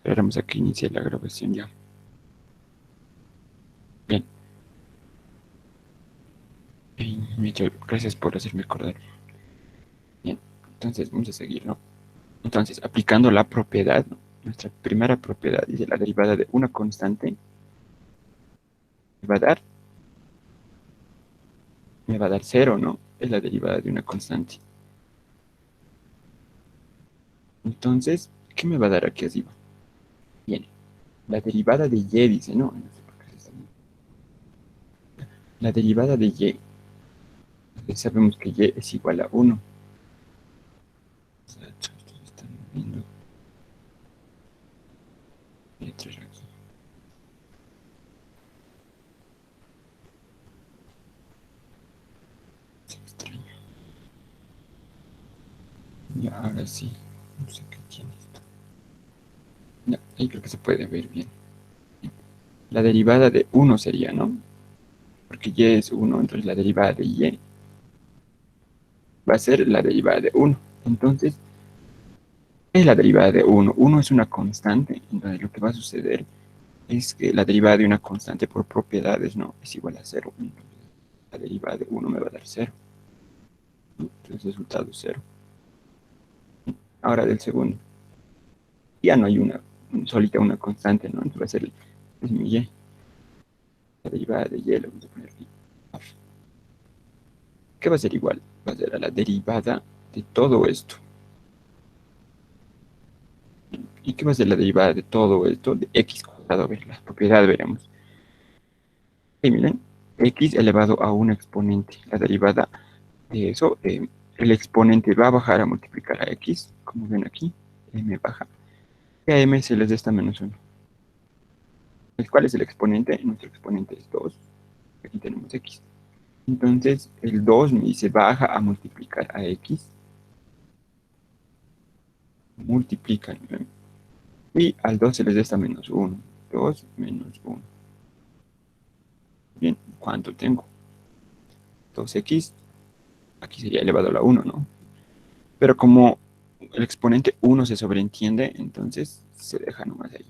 Esperamos a que inicie la grabación ya. Bien. Michelle, gracias por hacerme acordar. Bien, entonces vamos a seguir, ¿no? Entonces, aplicando la propiedad, ¿no? Nuestra primera propiedad dice la derivada de una constante me va a dar, me va a dar cero, ¿no? Es la derivada de una constante. Entonces, ¿qué me va a dar aquí arriba? Bien, la derivada de y dice, ¿no? No sé por qué se está viendo. La derivada de y, sabemos que y es igual a 1. O sea, estos están moviendo letras aquí. Se extraña. Y ahora sí, no sé qué tiene esto. Ya, ahí creo que se puede ver bien. La derivada de 1 sería, ¿no? Porque y es 1, entonces la derivada de y va a ser la derivada de 1. Entonces, ¿qué es la derivada de 1? 1 es una constante, entonces lo que va a suceder es que la derivada de una constante por propiedades, ¿no? Es igual a 0. Entonces, la derivada de 1 me va a dar 0. Entonces, resultado 0. Ahora del segundo. Ya no hay una solita, una constante, ¿no? Entonces va a ser es mi y. La derivada de y le vamos a poner aquí. ¿Qué va a ser igual? Va a ser a la derivada de todo esto. ¿Y qué va a ser la derivada de todo esto? De x cuadrado. A ver, las propiedades veremos. Y miren, x elevado a un exponente. La derivada de eso, el exponente va a bajar a multiplicar a x, como ven aquí, m baja. Y a m se les resta menos 1. ¿Cuál es el exponente? Nuestro exponente es 2. Aquí tenemos x. Entonces, el 2 me dice baja a multiplicar a x. Multiplican. Y al 2 se les resta menos 1. 2 menos 1. Bien, ¿cuánto tengo? 2x. Aquí sería elevado a la 1, ¿no? Pero como el exponente 1 se sobreentiende, entonces se deja nomás ahí.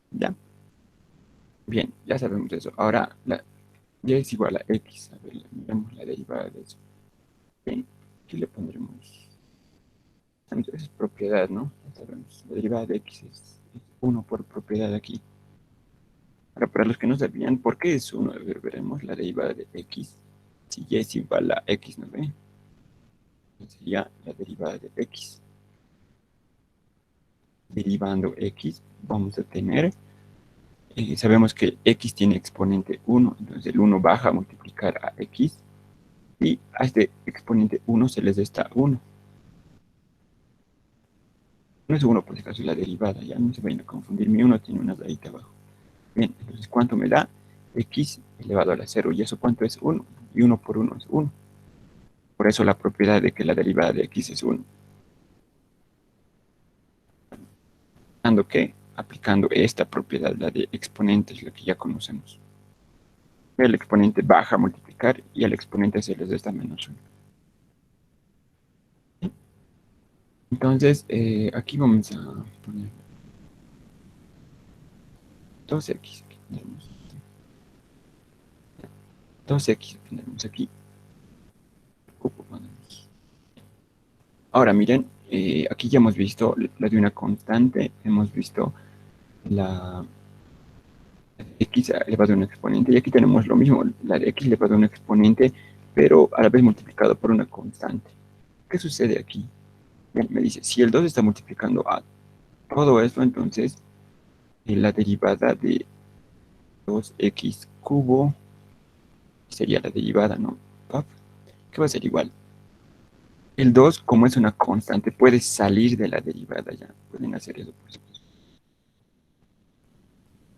¿Ya? Bien, ya sabemos eso. Ahora, y es igual a x. A ver, miramos la derivada de eso. Bien, aquí le pondremos. Esa es propiedad, ¿no? Ya sabemos. La derivada de x es 1 por propiedad aquí. Ahora, para los que no sabían, ¿por qué es 1? A ver, veremos la derivada de x. Si y es igual a x, ¿no ve? Sería la derivada de x. Derivando x, vamos a tener, sabemos que x tiene exponente 1, entonces el 1 baja a multiplicar a x, y a este exponente 1 se les resta 1. No es 1 por si acaso, es la derivada, ya no se vayan a confundir, mi 1 tiene una rayita abajo. Bien, entonces ¿cuánto me da? X elevado a la 0, ¿y eso cuánto es? 1, y 1 por 1 es 1. Por eso la propiedad de que la derivada de x es 1. Aplicando ¿qué? Aplicando esta propiedad, la de exponentes, la que ya conocemos. El exponente baja a multiplicar y al exponente se les resta menos 1. Entonces, aquí vamos a poner 2x. Aquí tendremos 2x, tendremos aquí. Ahora miren, aquí ya hemos visto la de una constante, hemos visto la x elevado a un exponente, y aquí tenemos lo mismo, la de x elevado a un exponente, pero a la vez multiplicado por una constante. ¿Qué sucede aquí? Bien, me dice, si el 2 está multiplicando a todo esto, entonces la derivada de 2x cubo sería la derivada, ¿no? ¿Qué va a ser igual? El 2 como es una constante, puede salir de la derivada ya. Pueden hacer eso, por supuesto.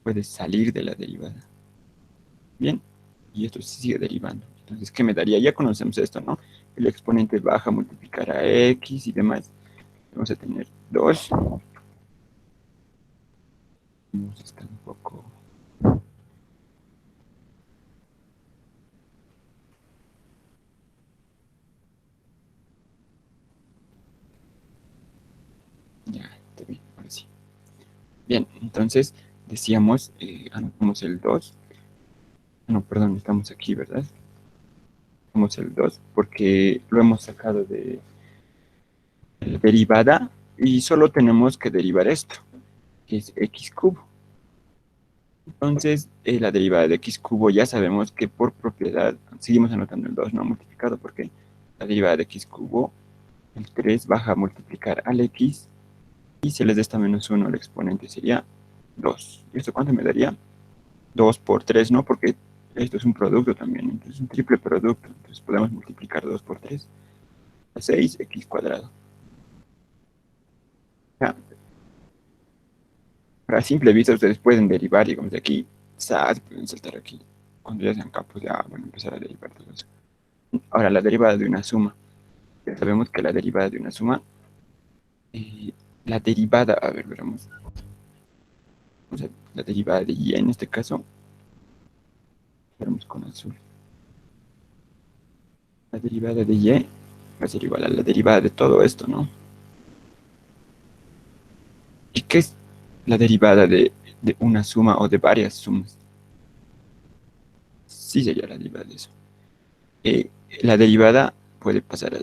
Puede salir de la derivada. Bien, y esto se sigue derivando. Entonces, ¿qué me daría? Ya conocemos esto, ¿no? El exponente baja a multiplicar a x y demás. Vamos a tener 2. Está un poco... Bien, entonces decíamos, anotamos el 2. No, perdón, estamos aquí, ¿verdad? Estamos el 2 porque lo hemos sacado de la derivada y solo tenemos que derivar esto, que es x cubo. Entonces, la derivada de x cubo ya sabemos que por propiedad, seguimos anotando el 2 no multiplicado, porque la derivada de x cubo, el 3 baja a multiplicar al x, y si les da esta menos 1, el exponente sería 2. ¿Y esto cuánto me daría? 2 por 3, ¿no? Porque esto es un producto también, entonces es un triple producto. Entonces podemos multiplicar 2 por 3 a 6x cuadrado. Ya, a simple vista ustedes pueden derivar, digamos, de aquí, ¡zas! Pueden saltar aquí. Cuando ya sean campos, ya van a empezar a derivar todo eso. Ahora, la derivada de una suma. Ya sabemos que la derivada de una suma, eh, la derivada, a ver, veremos. La derivada de y en este caso, veremos con azul. La derivada de y va a ser igual a la derivada de todo esto, ¿no? ¿Y qué es la derivada de una suma o de varias sumas? Sí sería la derivada de eso. Eh, la derivada puede pasar a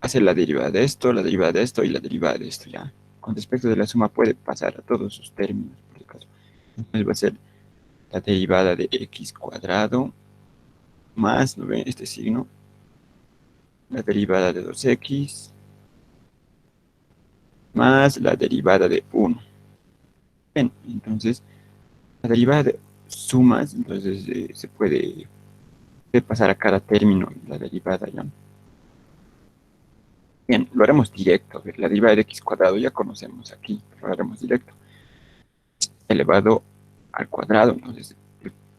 hacer la derivada de esto, la derivada de esto y la derivada de esto, ¿ya? Con respecto de la suma puede pasar a todos sus términos, por si acaso. Entonces va a ser la derivada de x cuadrado más, ¿no ven? Este signo, la derivada de 2x más la derivada de 1. Bien, entonces la derivada de sumas, entonces puede pasar a cada término la derivada ya. Bien, lo haremos directo. A ver, la derivada de x cuadrado ya conocemos aquí, lo haremos directo. Elevado al cuadrado, entonces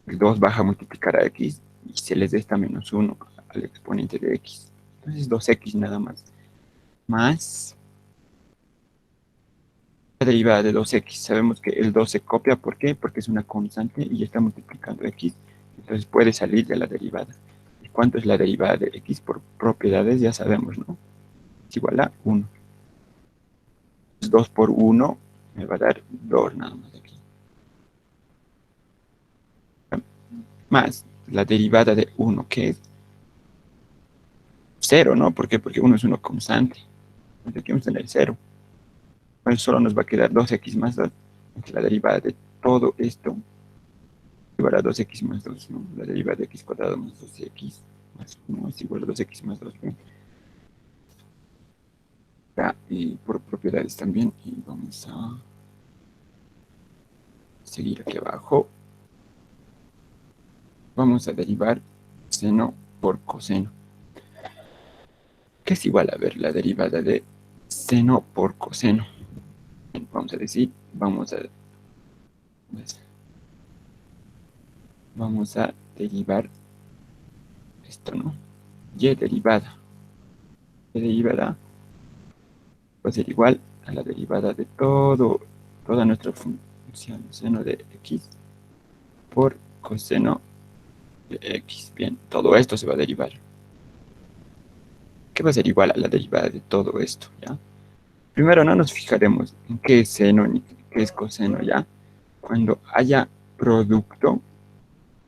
el 2 baja a multiplicar a x y se les resta menos 1 al exponente de x. Entonces 2x nada más. Más la derivada de 2x. Sabemos que el 2 se copia, ¿por qué? Porque es una constante y está multiplicando x. Entonces puede salir de la derivada. ¿Y cuánto es la derivada de x por propiedades? Ya sabemos, ¿no? Es igual a 1. 2 por 1 me va a dar 2 nada más aquí. Más la derivada de 1, que es 0, ¿no? ¿Por qué? Porque 1 es uno constante. Entonces aquí vamos a tener 0. Pues solo nos va a quedar 2x más 2. La derivada de todo esto igual a 2x más 2, ¿no? La derivada de x cuadrado más 2x más 1 es igual a 2x más 2. ¿No? Ya, y por propiedades también. Y vamos a seguir aquí abajo. Vamos a derivar seno por coseno. ¿Qué es igual a ver la derivada de seno por coseno? Vamos a decir, vamos a derivar esto, ¿no? Y derivada. Y derivada va a ser igual a la derivada de toda nuestra función seno de x por coseno de x. Bien, todo esto se va a derivar. ¿Qué va a ser igual a la derivada de todo esto? ¿Ya? Primero no nos fijaremos en qué es seno ni qué es coseno, ¿ya? Cuando haya producto,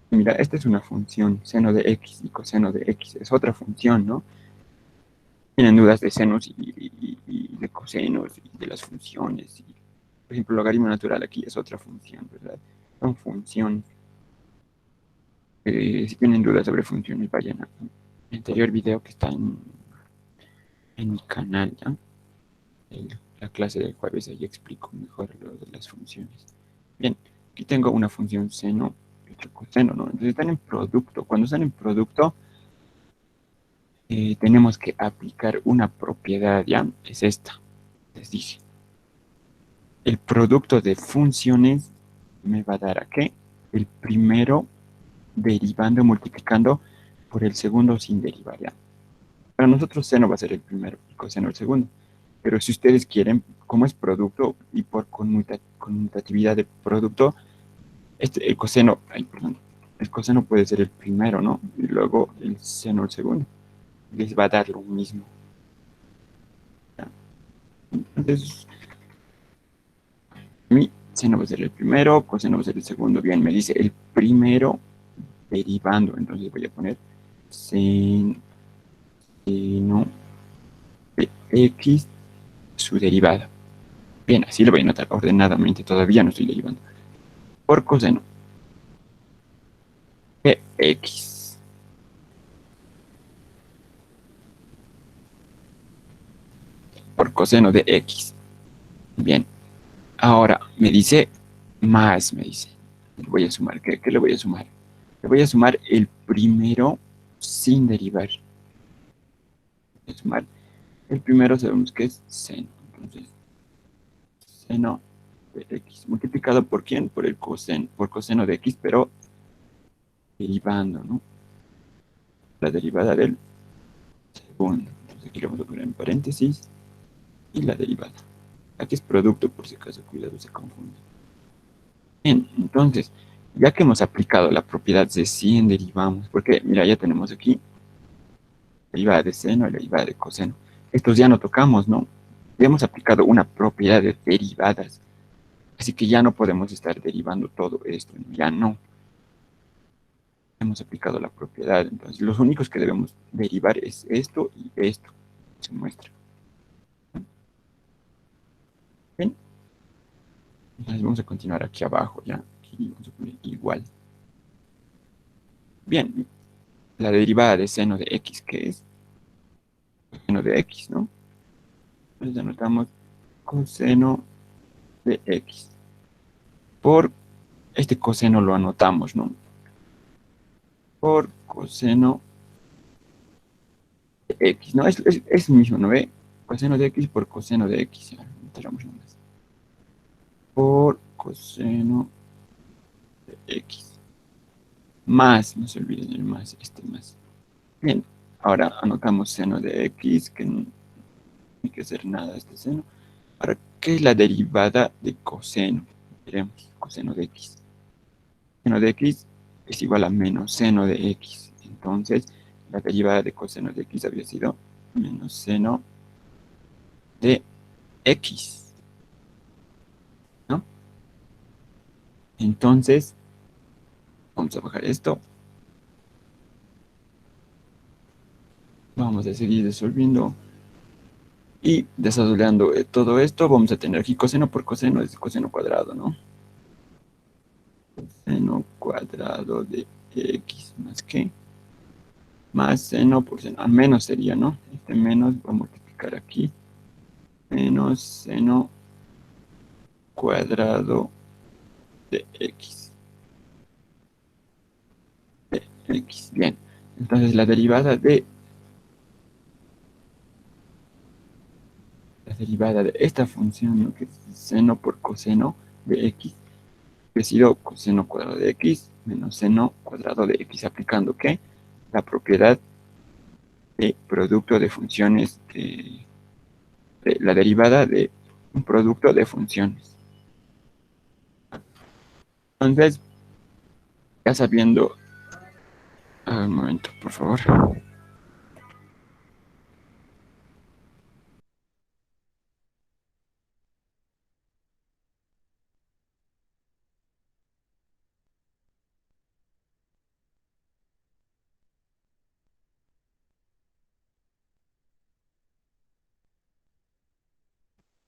mira, esta es una función, seno de x y coseno de x, es otra función, ¿no? Tienen dudas de senos y de cosenos y de las funciones. Por ejemplo, el logaritmo natural aquí es otra función, ¿verdad? Son funciones. Si tienen dudas sobre funciones, vayan a mi anterior video que está en mi canal, ¿ya? La clase del jueves, ahí explico mejor lo de las funciones. Bien, aquí tengo una función seno y otra coseno, ¿no? Entonces están en producto. Cuando están en producto, tenemos que aplicar una propiedad, ¿ya? Es esta, les dije. El producto de funciones me va a dar a qué? El primero derivando, multiplicando por el segundo sin derivar, ¿ya? Para nosotros seno va a ser el primero y coseno el segundo. Pero si ustedes quieren, como es producto y por conmutatividad de producto, el coseno, ay, perdón, el coseno puede ser el primero, ¿no? Y luego el seno el segundo. Les va a dar lo mismo. ¿Ya? Entonces, a mí Seno va a ser el primero, coseno va a ser el segundo. Bien, me dice el primero derivando. Entonces voy a poner seno de x, su derivada. Bien, así lo voy a anotar ordenadamente. Todavía no estoy derivando. Por coseno de x. Por coseno de x. Bien. Ahora me dice más, me dice. Le voy a sumar. ¿Qué le voy a sumar? Le voy a sumar el primero sin derivar. Voy a sumar el primero, sabemos que es seno. Entonces, seno de x. ¿Multiplicado por quién? Por el coseno. Por coseno de x, pero derivando, ¿no? La derivada del segundo. Entonces aquí lo vamos a poner en paréntesis. Y la derivada. Aquí es producto, por si acaso, cuidado, se confunde. Bien, entonces, ya que hemos aplicado la propiedad de 100, derivamos. Porque, mira, ya tenemos aquí derivada de seno y la derivada de coseno. Estos ya no tocamos, ¿no? Ya hemos aplicado una propiedad de derivadas. Así que ya no podemos estar derivando todo esto, ya no. Hemos aplicado la propiedad, entonces los únicos que debemos derivar es esto y esto. Se muestra. Bien, entonces vamos a continuar aquí abajo, ya. Aquí vamos a poner igual. Bien, la derivada de seno de x, que es seno de x, ¿no? Entonces anotamos coseno de x. Por este coseno lo anotamos, ¿no? Por coseno de x, ¿no? Es mismo, ¿no ve? Coseno de x por coseno de x. Ya, nomás. Por coseno de x. Más, no se olviden el más, este más. Bien, ahora anotamos seno de x, que no hay que hacer nada este seno. Ahora, ¿qué es la derivada de coseno? Veremos, coseno de x. Seno de x es igual a menos seno de x. Entonces, la derivada de coseno de x había sido menos seno de x, ¿no? Entonces, vamos a bajar esto. Vamos a seguir resolviendo y desarrollando todo esto. Vamos a tener aquí coseno por coseno es coseno cuadrado, ¿no? Seno cuadrado de x más que más seno por seno. A menos sería, ¿no? Este menos va a multiplicar aquí. Menos seno cuadrado de x. De x. Bien. Entonces la derivada de esta función, ¿no? Que es seno por coseno de x, que ha sido coseno cuadrado de x menos seno cuadrado de x, aplicando ¿qué? La propiedad de producto de funciones, de la derivada de un producto de funciones. Entonces, ya sabiendo, un momento, por favor.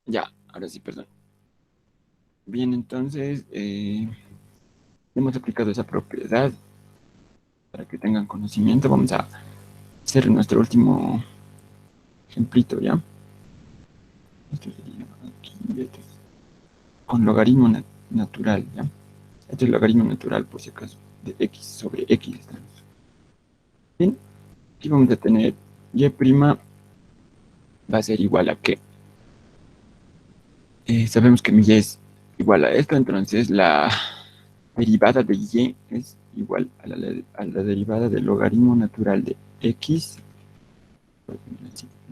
Ya, ahora sí, perdón. Bien, entonces, hemos aplicado esa propiedad para que tengan conocimiento. Vamos a hacer nuestro último ejemplito, ¿ya? Esto sería aquí, esto es con logaritmo natural, ¿ya? Este es el logaritmo natural, por si acaso, de x sobre x. Bien, aquí vamos a tener y' va a ser igual a qué. Sabemos que mi y es igual a esto, entonces la derivada de y es igual a la derivada del logaritmo natural de x,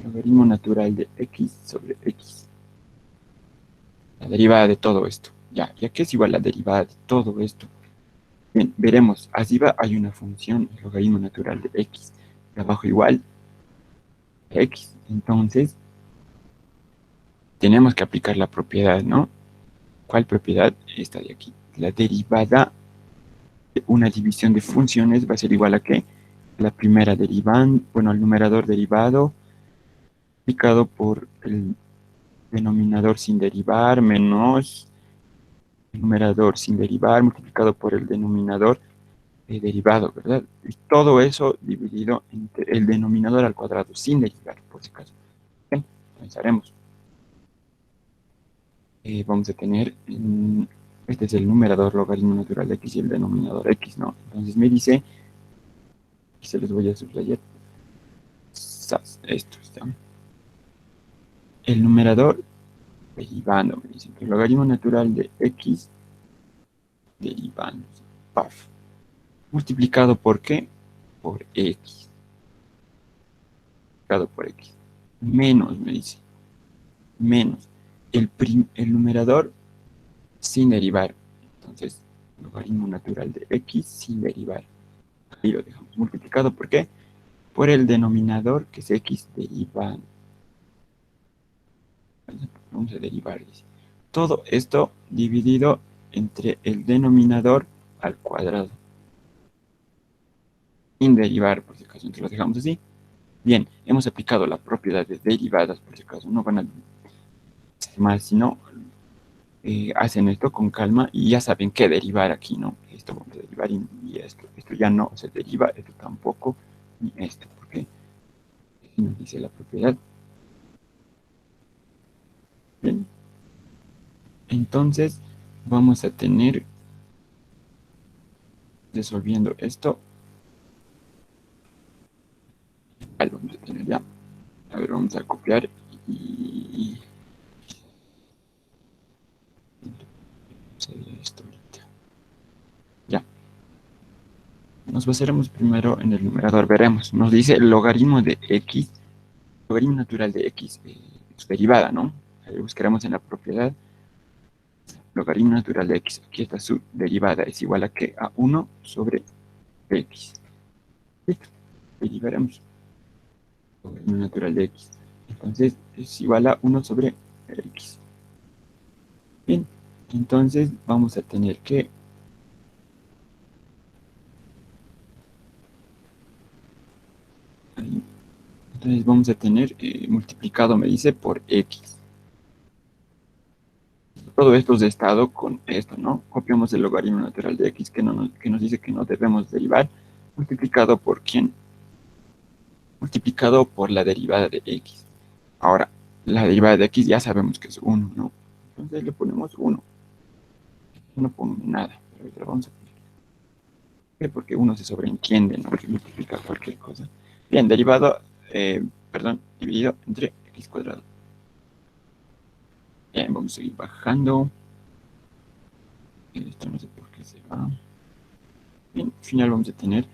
logaritmo natural de x sobre x. La derivada de todo esto. Ya, ¿y a qué es igual la derivada de todo esto? Bien, veremos, arriba hay una función, el logaritmo natural de x, y abajo igual a x. Entonces, tenemos que aplicar la propiedad, ¿no? ¿Cuál propiedad? Esta de aquí. La derivada de una división de funciones va a ser igual a ¿qué? La primera derivada, bueno, el numerador derivado multiplicado por el denominador sin derivar menos el numerador sin derivar multiplicado por el denominador derivado, ¿verdad? Y todo eso dividido entre el denominador al cuadrado sin derivar, por si acaso. Bien, pensaremos. Vamos a tener, este es el numerador logaritmo natural de x y el denominador x, ¿no? Entonces me dice, y se los voy a subrayar, esto está. El numerador derivando, me dice, el logaritmo natural de x derivando, paf, multiplicado por qué? Por x, multiplicado por x, menos, me dice, menos el numerador sin derivar. Entonces, logaritmo natural de x sin derivar. Ahí lo dejamos. Multiplicado por qué? Por el denominador que es x derivando. Vamos a derivar. Todo esto dividido entre el denominador al cuadrado. Sin derivar, por si acaso. Entonces lo dejamos así. Bien, hemos aplicado la propiedad de derivadas, por si acaso. No van a hacer mal, sino hacen esto con calma y ya saben qué derivar aquí, ¿no? Esto vamos a derivar y esto ya no se deriva, esto tampoco, ni esto, porque aquí nos dice la propiedad. Bien, entonces vamos a tener, resolviendo esto, lo vamos a tener ya. A ver, vamos a copiar y sería esto ahorita. Ya. Nos basaremos primero en el numerador, veremos. Nos dice el logaritmo de x, logaritmo natural de x, su derivada, ¿no? Buscaremos en la propiedad logaritmo natural de x. Aquí está su derivada, es igual a que a 1 sobre x. Listo, derivaremos logaritmo natural de x. Entonces es igual a 1 sobre x. Bien, entonces vamos a tener que entonces vamos a tener multiplicado, me dice, por x. Todo esto es de estado con esto, ¿no? Copiamos el logaritmo natural de x que nos dice que no debemos derivar, multiplicado por quién, multiplicado por la derivada de x. Ahora, la derivada de x ya sabemos que es 1, ¿no? Entonces le ponemos 1. No pongo nada, pero ahorita lo vamos a poner. Porque 1 se sobreentiende, ¿no? Que multiplica cualquier cosa. Bien, derivado, perdón, dividido entre x cuadrado. Bien, vamos a seguir bajando. Esto no sé por qué se va. Bien, al final vamos a tener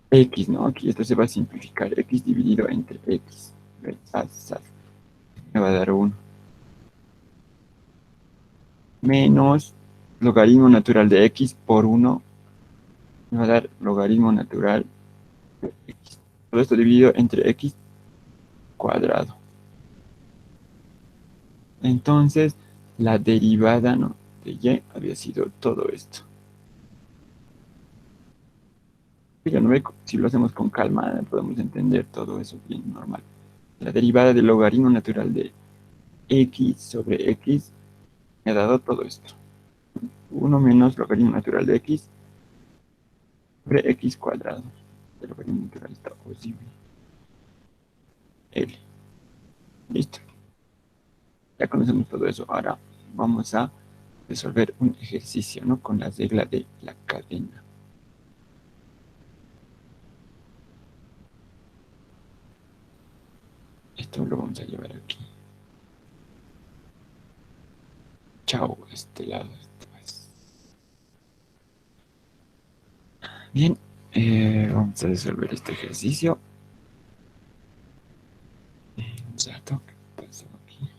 x, ¿no? Aquí esto se va a simplificar. X dividido entre x. Me va a dar 1. Menos logaritmo natural de x por 1. Me va a dar logaritmo natural de x. Todo esto dividido entre x cuadrado. Entonces, la derivada, ¿no?, de y había sido todo esto. Ya no ve, si lo hacemos con calma, podemos entender todo eso bien normal. La derivada del logaritmo natural de x sobre x me ha dado todo esto. 1 menos logaritmo natural de x sobre x cuadrado. El logaritmo natural está posible. L. Listo. Ya conocemos todo eso. Ahora vamos a resolver un ejercicio, ¿no?, con la regla de la cadena. Esto lo vamos a llevar aquí. Chao, este lado. Bien, vamos a resolver este ejercicio. Exacto, ¿qué pasó aquí?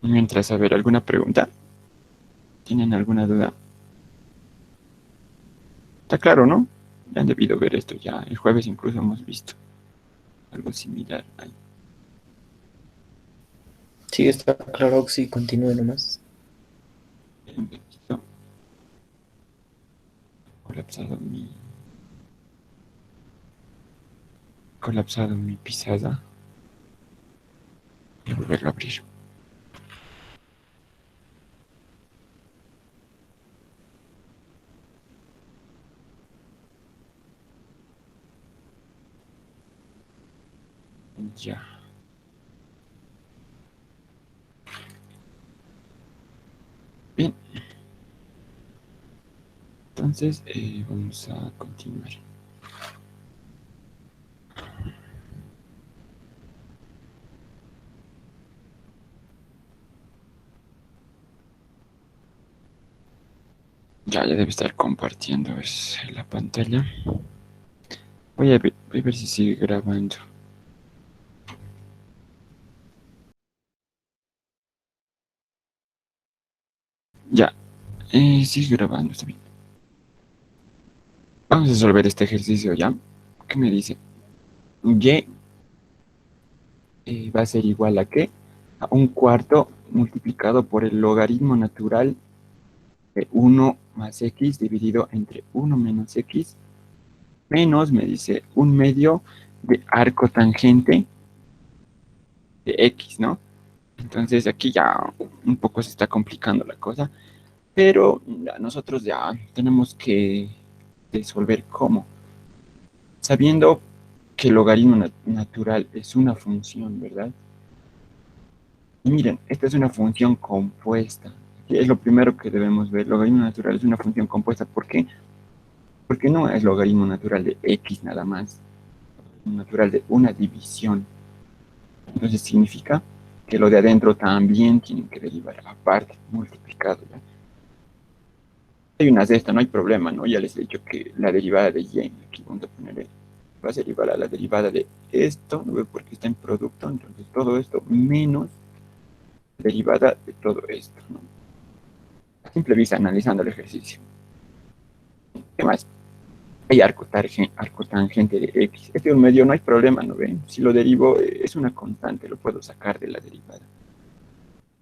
Mientras, a ver, ¿alguna pregunta? ¿Tienen alguna duda? Está claro, ¿no? Ya han debido ver esto ya. El jueves incluso hemos visto. algo similar ahí. Sí, está claro que sí, continúe nomás. Un poquito colapsado mi pisada. Voy a volverlo a abrir. Ya. Bien, entonces vamos a continuar. Ya debe estar compartiendo la pantalla. Voy a ver si sigue grabando. Ya, sigue grabando, está bien. Vamos a resolver este ejercicio ya. ¿Qué me dice? Y va a ser igual a qué? A un cuarto multiplicado por el logaritmo natural de 1 más x dividido entre 1 menos x, menos, me dice, un medio de arco tangente de x, ¿no? Entonces aquí ya un poco se está complicando la cosa, pero nosotros ya tenemos que resolver cómo. Sabiendo que el logaritmo natural es una función, ¿verdad? Y miren, esta es una función compuesta. Es lo primero que debemos ver. El logaritmo natural es una función compuesta. ¿Por qué? Porque no es logaritmo natural de x nada más. Natural de una división. Entonces significa que lo de adentro también tienen que derivar aparte, multiplicado. ¿Ya? Hay unas de estas, no hay problema, ¿no? Ya les he dicho que la derivada de y, aquí vamos a poner, va a ser igual a la derivada de esto, ¿no? Porque está en producto, entonces todo esto menos derivada de todo esto, ¿no? A simple vista, analizando el ejercicio. ¿Qué más? Hay arco tangente de x. Este es un medio, no hay problema, ¿no ven? Si lo derivo, es una constante, lo puedo sacar de la derivada.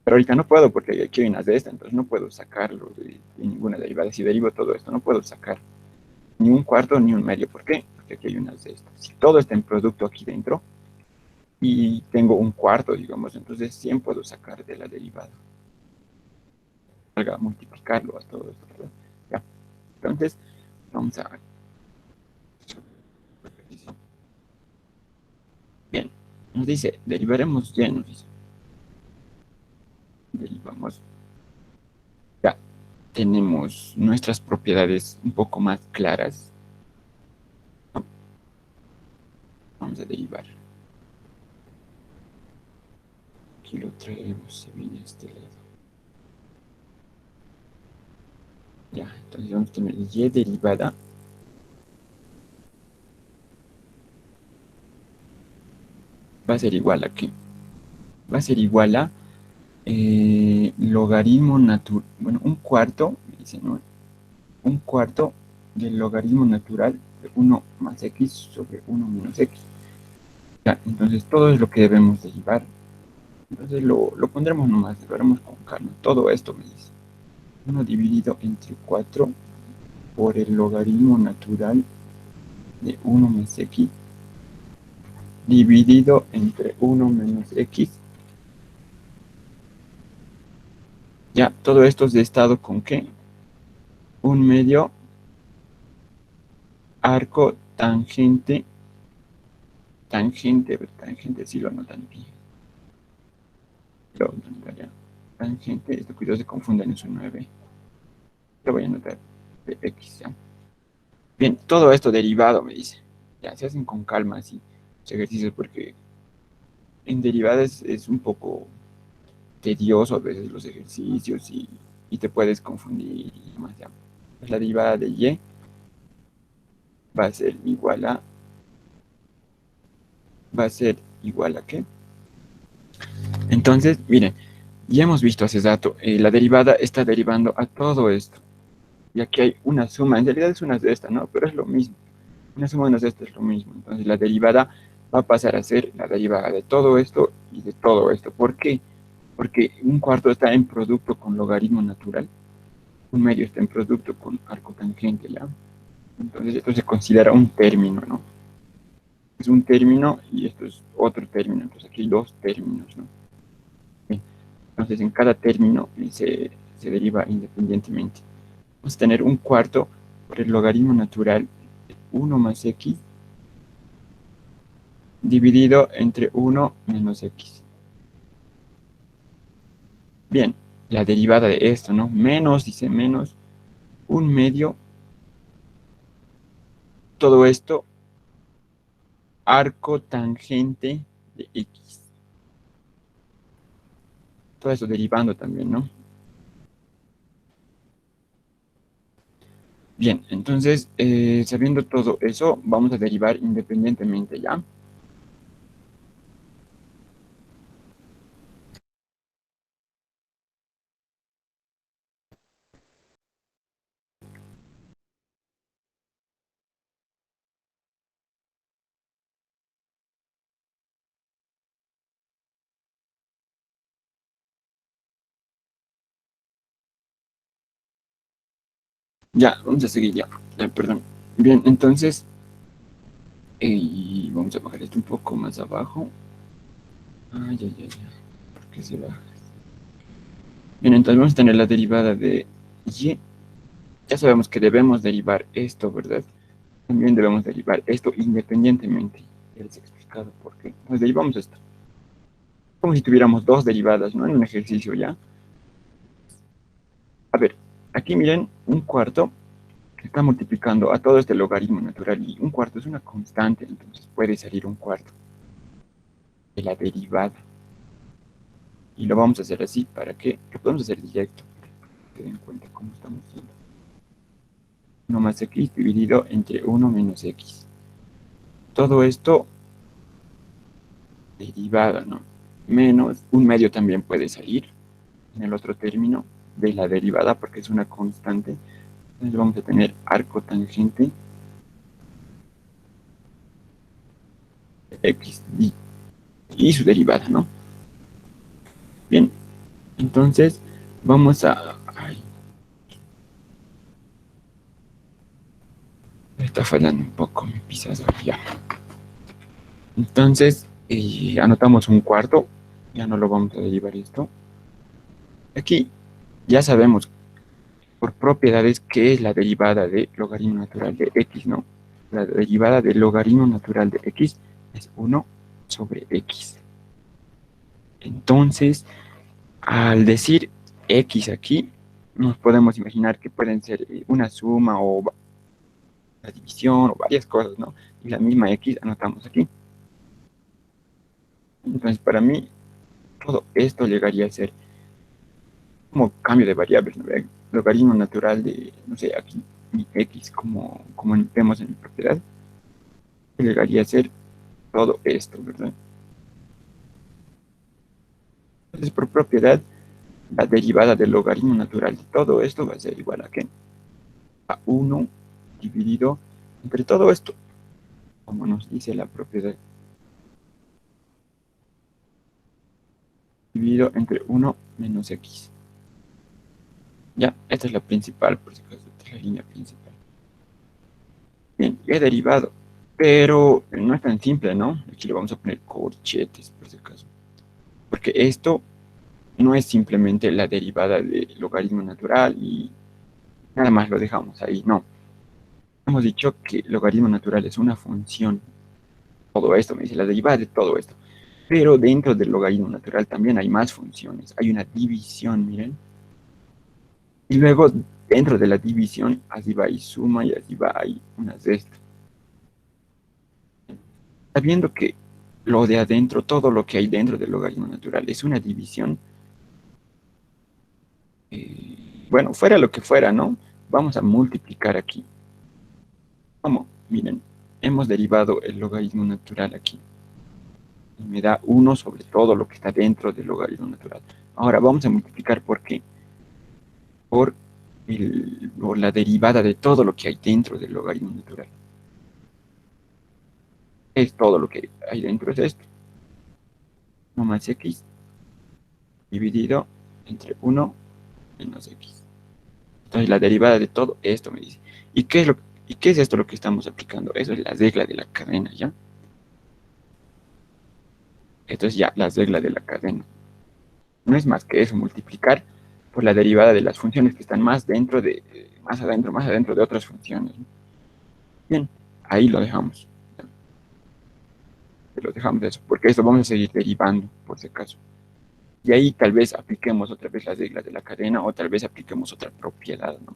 Pero ahorita no puedo porque aquí hay unas de estas, entonces no puedo sacarlo de ninguna derivada. Si derivo todo esto, no puedo sacar ni un cuarto ni un medio. ¿Por qué? Porque aquí hay unas de estas. Si todo está en producto aquí dentro y tengo un cuarto, digamos, entonces 100 puedo sacar de la derivada. Salga a multiplicarlo a todo esto, ¿verdad? Ya. Entonces, vamos a... Bien, nos dice, derivaremos y, nos dice. Derivamos. Ya, tenemos nuestras propiedades un poco más claras. Vamos a derivar. Aquí lo traemos, se viene a este lado. Ya, entonces vamos a tener y derivada. Va a ser igual a qué? Va a ser igual a logaritmo natural, bueno, un cuarto, dice, ¿no? Un cuarto del logaritmo natural de 1 más x sobre 1 menos x. Ya, entonces todo es lo que debemos derivar. Entonces lo pondremos nomás, lo haremos con calma. Todo esto me dice 1 dividido entre 4 por el logaritmo natural de 1 más x dividido entre 1 menos x. Ya, todo esto es de estado con qué? Un medio arco tangente, sí lo notan bien. Lo notaría. Tangente, esto cuidado se confunden en su 9. Lo voy a anotar de x, ¿ya? Bien, todo esto derivado, me dice. Ya, se hacen con calma así los ejercicios porque en derivadas es un poco tedioso a veces los ejercicios y te puedes confundir y demás, ya. Pues la derivada de y va a ser igual a, va a ser igual a qué. Entonces, miren, ya hemos visto hace rato, la derivada está derivando a todo esto. Y aquí hay una suma, en realidad es una de estas, ¿no? Pero es lo mismo. Una suma de unas de estas es lo mismo. Entonces la derivada va a pasar a ser la derivada de todo esto y de todo esto. ¿Por qué? Porque un cuarto está en producto con logaritmo natural, un medio está en producto con arco tangente, ¿ya? Entonces esto se considera un término, ¿no? Es un término y esto es otro término, entonces aquí hay dos términos, ¿no? Bien. Entonces en cada término se deriva independientemente. Vamos a tener un cuarto por el logaritmo natural de 1 más x dividido entre 1 menos x. Bien, la derivada de esto, ¿no? Menos, dice menos, un medio, todo esto, arco tangente de x. Todo eso derivando también, ¿no? Bien, entonces, sabiendo todo eso, vamos a derivar independientemente, ¿ya? Ya, vamos a seguir ya. Perdón. Bien, entonces, vamos a bajar esto un poco más abajo. Ay, ay, ay, ay. ¿Por qué se baja? Bien, entonces vamos a tener la derivada de y. Ya sabemos que debemos derivar esto, ¿verdad? También debemos derivar esto independientemente. Ya les he explicado por qué. Pues derivamos esto. Como si tuviéramos dos derivadas, ¿no? En un ejercicio ya. A ver, aquí miren, un cuarto está multiplicando a todo este logaritmo natural y un cuarto es una constante, entonces puede salir un cuarto de la derivada. Y lo vamos a hacer así para que lo podamos hacer directo. Que den cuenta cómo estamos haciendo. 1 más x dividido entre 1 menos x. Todo esto derivada, ¿no? Menos un medio también puede salir en el otro término de la derivada porque es una constante. Entonces vamos a tener arco tangente de x y su derivada, ¿no? Bien, entonces vamos a... Ay, me está fallando un poco mi pizarra ya. Entonces, anotamos un cuarto, ya no lo vamos a derivar esto. Aquí ya sabemos por propiedades qué es la derivada de logaritmo natural de x, ¿no? La derivada del logaritmo natural de x es 1 sobre x. Entonces, al decir x aquí, nos podemos imaginar que pueden ser una suma o la división o varias cosas, ¿no? Y la misma x anotamos aquí. Entonces, para mí, todo esto llegaría a ser como cambio de variables, ¿no? Logaritmo natural de, no sé, aquí mi x, como vemos en mi propiedad, llegaría a ser todo esto, ¿verdad? Entonces, por propiedad, la derivada del logaritmo natural de todo esto va a ser igual a ¿qué? A 1 dividido entre todo esto, como nos dice la propiedad, dividido entre 1 menos x. Ya, esta es la principal, por si acaso, esta es la línea principal. Bien, he derivado, pero no es tan simple, ¿no? Aquí le vamos a poner corchetes, por si acaso. Porque esto no es simplemente la derivada del logaritmo natural y nada más lo dejamos ahí, no. Hemos dicho que el logaritmo natural es una función. Todo esto me dice la derivada de todo esto. Pero dentro del logaritmo natural también hay más funciones. Hay una división, miren. Y luego, dentro de la división, así va y suma y así va y unas de estas. Sabiendo que lo de adentro, todo lo que hay dentro del logaritmo natural es una división, bueno, fuera lo que fuera, ¿no? Vamos a multiplicar aquí. ¿Cómo? Miren, hemos derivado el logaritmo natural aquí. Y me da 1 sobre todo lo que está dentro del logaritmo natural. Ahora vamos a multiplicar por qué. Por, por la derivada de todo lo que hay dentro del logaritmo natural. es todo lo que hay dentro de esto. 1 más x dividido entre 1 menos x. Entonces la derivada de todo esto me dice. ¿Y qué es esto lo que estamos aplicando? Eso es la regla de la cadena, ¿ya? Esto es ya la regla de la cadena. No es más que eso, multiplicar por la derivada de las funciones que están más dentro de, más adentro de otras funciones, ¿no? Bien, ahí lo dejamos. Lo dejamos eso, porque esto vamos a seguir derivando, por si acaso. Y ahí tal vez apliquemos otra vez las reglas de la cadena o tal vez apliquemos otra propiedad, ¿no?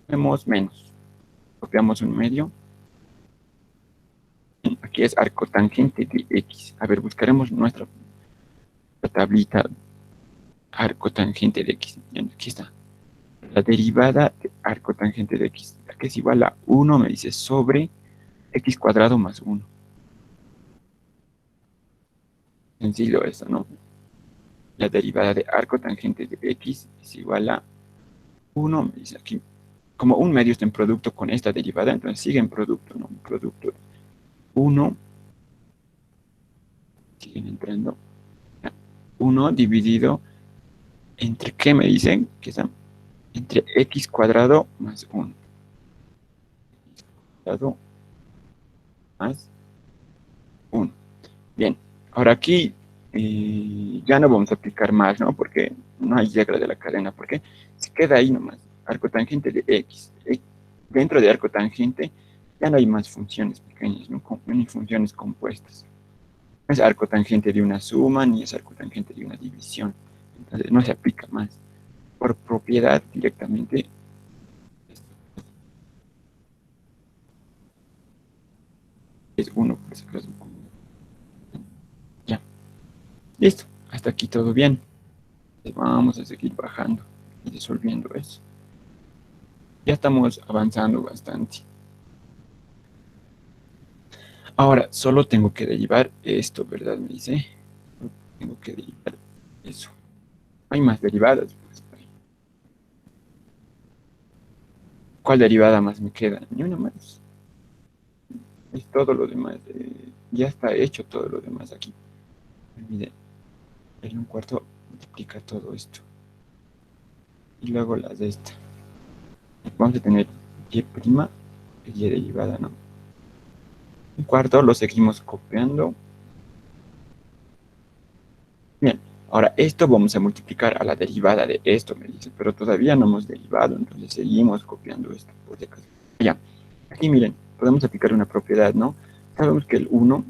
Vemos menos. Copiamos un medio. Aquí es arcotangente de x. A ver, buscaremos nuestra tablita arcotangente de x. Bien, aquí está. La derivada de arcotangente de x, que es igual a 1, me dice, sobre x cuadrado más 1. Sencillo eso, ¿no? La derivada de arcotangente de x es igual a 1, me dice aquí. Como un medio está en producto con esta derivada, entonces sigue en producto, ¿no? Producto 1, siguen entrando. 1 dividido entre, ¿qué me dicen? Que está entre x cuadrado más 1. X cuadrado más 1. Bien, ahora aquí ya no vamos a aplicar más, ¿no? Porque no hay regla de la cadena, porque se queda ahí nomás, arco tangente de x. Dentro de arco tangente ya no hay más funciones pequeñas, ¿no? Ni funciones compuestas. No es arco tangente de una suma, ni es arco tangente de una división. Entonces no se aplica más. Por propiedad directamente es 1, por si acaso. Ya, listo. Hasta aquí todo bien. Vamos a seguir bajando y resolviendo eso. Ya estamos avanzando bastante. Ahora, solo tengo que derivar esto, ¿verdad? Me dice. Tengo que derivar eso. Hay más derivadas, pues. ¿Cuál derivada más me queda? Ni una más. Es todo lo demás. Ya está hecho todo lo demás aquí. Mire, el 1/4 multiplica todo esto. Y luego las de esta. Vamos a tener y' y derivada, ¿no? 1/4 lo seguimos copiando. Bien, ahora esto vamos a multiplicar a la derivada de esto, me dice, pero todavía no hemos derivado, entonces seguimos copiando esto, por si acaso. Ya, aquí miren, podemos aplicar una propiedad, ¿no? Sabemos que el 1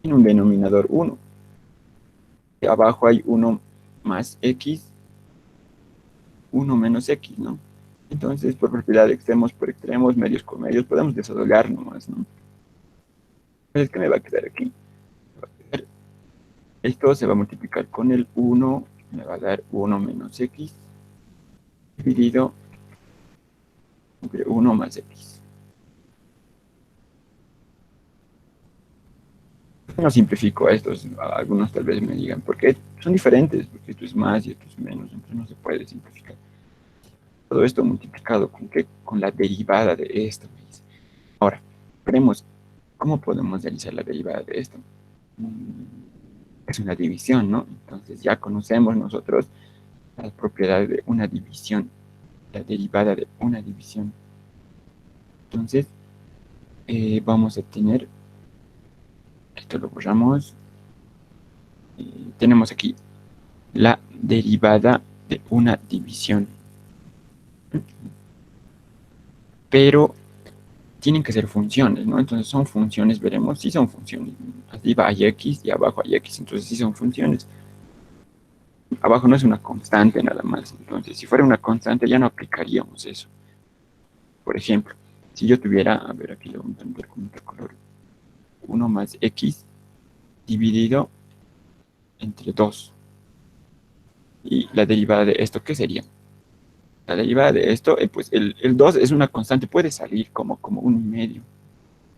tiene un denominador 1. Y abajo hay 1 más x, 1 menos x, ¿no? Entonces, por propiedad de extremos por extremos, medios con medios, podemos desarrollar nomás, ¿no? Entonces, ¿qué me va a quedar aquí? Esto se va a multiplicar con el 1, me va a dar 1 menos x, dividido entre 1 más x. No simplifico estos, algunos tal vez me digan, porque son diferentes, porque esto es más y esto es menos, entonces no se puede simplificar. Todo esto multiplicado con qué? Con la derivada de esto. Ahora, veremos cómo podemos realizar la derivada de esto. Es una división, ¿no? Entonces ya conocemos nosotros las propiedades de una división, la derivada de una división. Entonces, vamos a tener, esto lo borramos, tenemos aquí la derivada de una división. Pero tienen que ser funciones, ¿no? Entonces son funciones, veremos si son funciones. Arriba hay x y abajo hay x, entonces sí son funciones. Abajo no es una constante nada más, entonces si fuera una constante ya no aplicaríamos eso. Por ejemplo, si yo tuviera, a ver, aquí lo vamos a ver con otro color, 1 más x dividido entre 2. Y la derivada de esto, ¿qué sería? La derivada de esto, pues el 2 es una constante, puede salir como un medio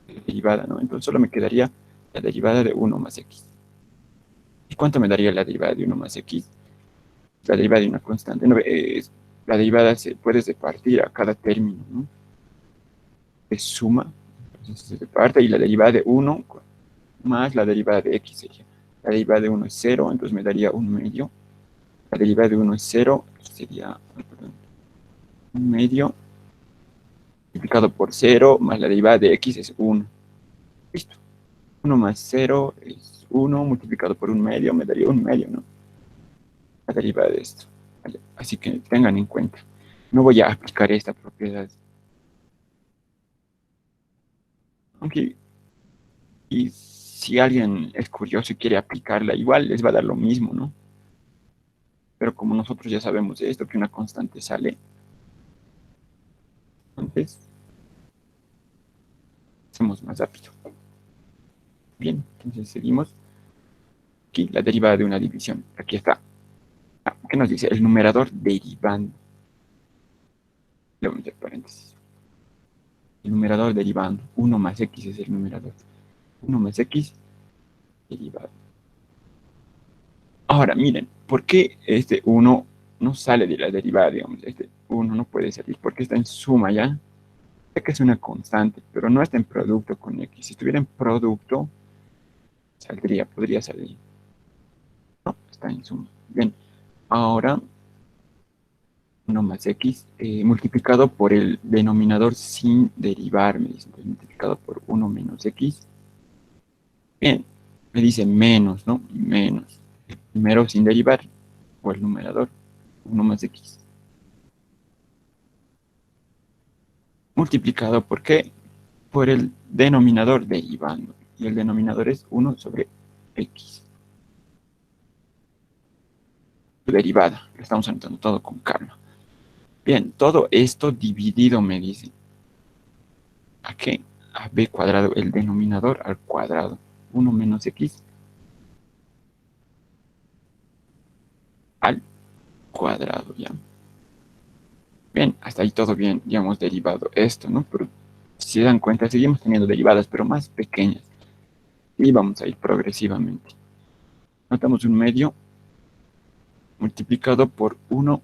de derivada, ¿no? Entonces solo me quedaría la derivada de 1 más x. ¿Y cuánto me daría la derivada de 1 más x? La derivada de una constante. No, la derivada se puede repartir a cada término, ¿no? Es suma Entonces se parte y la derivada de 1 más la derivada de x sería. La derivada de 1 es 0, entonces me daría 1 medio. La derivada de 1 es 0, sería, perdón, 1 medio multiplicado por 0 más la derivada de x es 1. Listo. 1 más 0 es 1 multiplicado por 1 medio, me daría 1 medio, ¿no? La derivada de esto. ¿Vale? Así que tengan en cuenta. No voy a aplicar esta propiedad. Aunque, y si alguien es curioso y quiere aplicarla, igual les va a dar lo mismo, ¿no? Pero como nosotros ya sabemos de esto, que una constante sale, entonces hacemos más rápido. Bien, entonces seguimos. Aquí la derivada de una división. Aquí está. ¿Qué nos dice? El numerador derivando. Le vamos a hacer paréntesis. El numerador derivando. 1 más x es el numerador. 1 más x derivado. Ahora, miren, ¿por qué este 1 no sale de la derivada, digamos? Este 1 no puede salir porque está en suma, ¿ya? Sé que es una constante, pero no está en producto con x. Si estuviera en producto, saldría, podría salir. No, está en suma. Bien, ahora 1 más x multiplicado por el denominador sin derivar, me dice. Entonces, multiplicado por 1 menos x. Bien, me dice menos, ¿no? Menos. El primero sin derivar, o el numerador, 1 más x. Multiplicado por qué? Por el denominador derivando. Y el denominador es 1 sobre x. Su derivada. Lo estamos anotando todo con calma. Bien, todo esto dividido me dice. ¿A qué? A b cuadrado, el denominador al cuadrado. 1 menos x al cuadrado, ¿ya? Bien, hasta ahí todo bien, ya hemos derivado esto, ¿no? Pero si se dan cuenta, seguimos teniendo derivadas, pero más pequeñas. Y vamos a ir progresivamente. Notamos un medio multiplicado por 1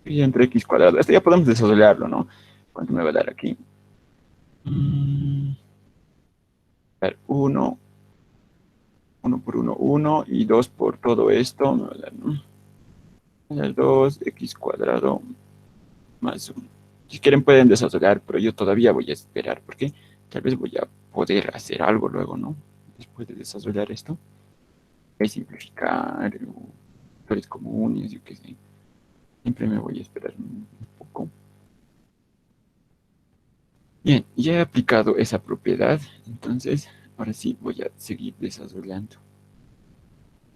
y entre x cuadrado. Esto ya podemos desarrollarlo, ¿no? ¿Cuánto me va a dar aquí? A ver, 1 por 1, 1 y 2 por todo esto. Me va a dar, ¿no? Me va a dar 2x cuadrado más 1. Si quieren pueden desarrollar, pero yo todavía voy a esperar, porque tal vez voy a poder hacer algo luego, ¿no? Después de desarrollar esto. Voy a simplificar, factores comunes, yo qué sé. Siempre me voy a esperar un poco. Bien, ya he aplicado esa propiedad, entonces ahora sí voy a seguir desarrollando.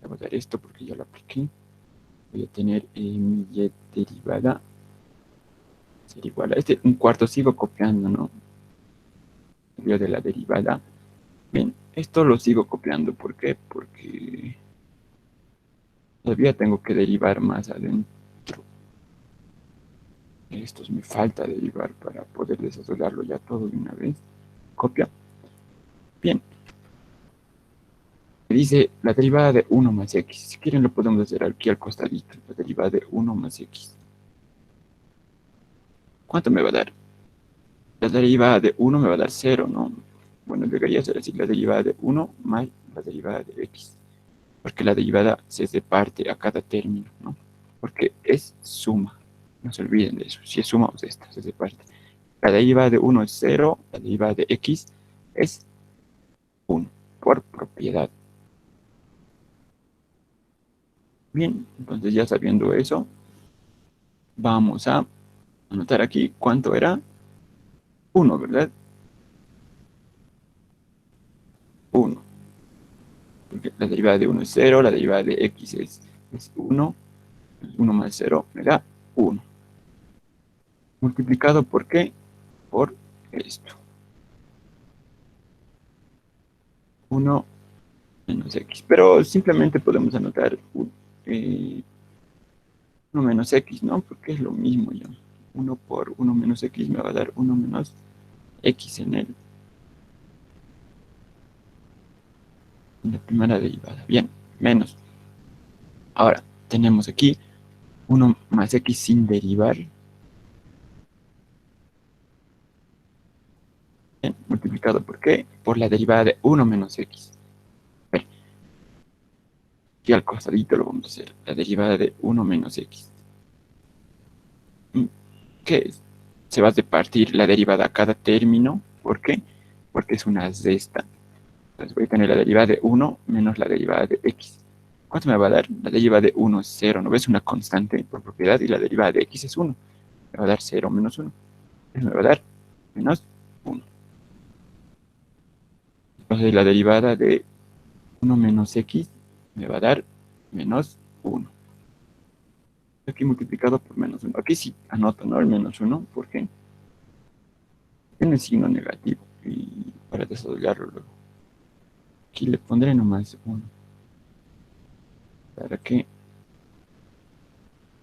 Voy a dar esto porque ya lo apliqué. Voy a tener mi y derivada ser igual a este. Un cuarto sigo copiando, ¿no? Yo de la derivada. Bien, esto lo sigo copiando. ¿Por qué? Porque todavía tengo que derivar más adentro. Esto me falta derivar para poder desarrollarlo ya todo de una vez. Copia. Bien. Me dice la derivada de 1 más x. Si quieren lo podemos hacer aquí al costadito. La derivada de 1 más x. ¿Cuánto me va a dar? La derivada de 1 me va a dar 0, ¿no? Bueno, debería ser así. La derivada de 1 más la derivada de x. Porque la derivada se separte a cada término, ¿no? Porque es suma. No se olviden de eso. Si es suma, pues esta se separte. La derivada de 1 es 0. La derivada de x es 1. Por propiedad. Bien, entonces ya sabiendo eso, vamos a anotar aquí cuánto era 1, ¿verdad? 1. Porque la derivada de 1 es 0, la derivada de x es 1. 1 más 0 me da 1. Multiplicado por qué? Por esto. 1 menos x. Pero simplemente podemos anotar 1 menos x, ¿no? Porque es lo mismo ya. 1 por 1 menos x me va a dar 1 menos x en la primera derivada. Bien, menos. Ahora, tenemos aquí 1 más x sin derivar. Bien, multiplicado por qué? Por la derivada de 1 menos x. A ver, aquí al costadito lo vamos a hacer. La derivada de 1 menos x. ¿Qué es? Se va a partir la derivada a cada término. ¿Por qué? Porque es una zesta. Entonces voy a tener la derivada de 1 menos la derivada de x. ¿Cuánto me va a dar? La derivada de 1 es 0. ¿No ves? Una constante por propiedad y la derivada de x es 1. Me va a dar 0 menos 1. Eso me va a dar menos 1. Entonces la derivada de 1 menos x me va a dar menos 1. Aquí multiplicado por menos 1. Aquí sí anoto, ¿no? El menos 1 porque tiene signo negativo. Y para desarrollarlo luego. Aquí le pondré nomás 1. Para que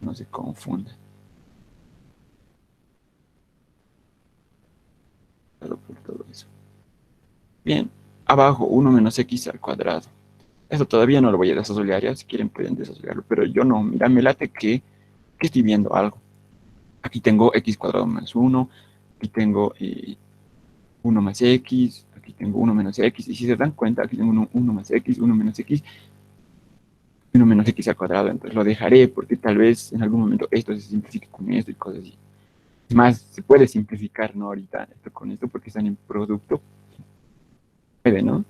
no se confunda. Por todo eso. Bien, abajo 1 menos x al cuadrado. Eso todavía no lo voy a desarrollar, ya si quieren pueden desarrollarlo, pero yo no, mira, me late que estoy viendo algo. Aquí tengo x cuadrado más 1, aquí tengo 1 más x, aquí tengo 1 menos x, y si se dan cuenta, aquí tengo 1 más x, 1 menos x, 1 menos x al cuadrado, entonces lo dejaré porque tal vez en algún momento esto se simplifique con esto y cosas así. Es más, se puede simplificar, ¿no? Ahorita esto con esto porque están en producto. Puede, ¿no?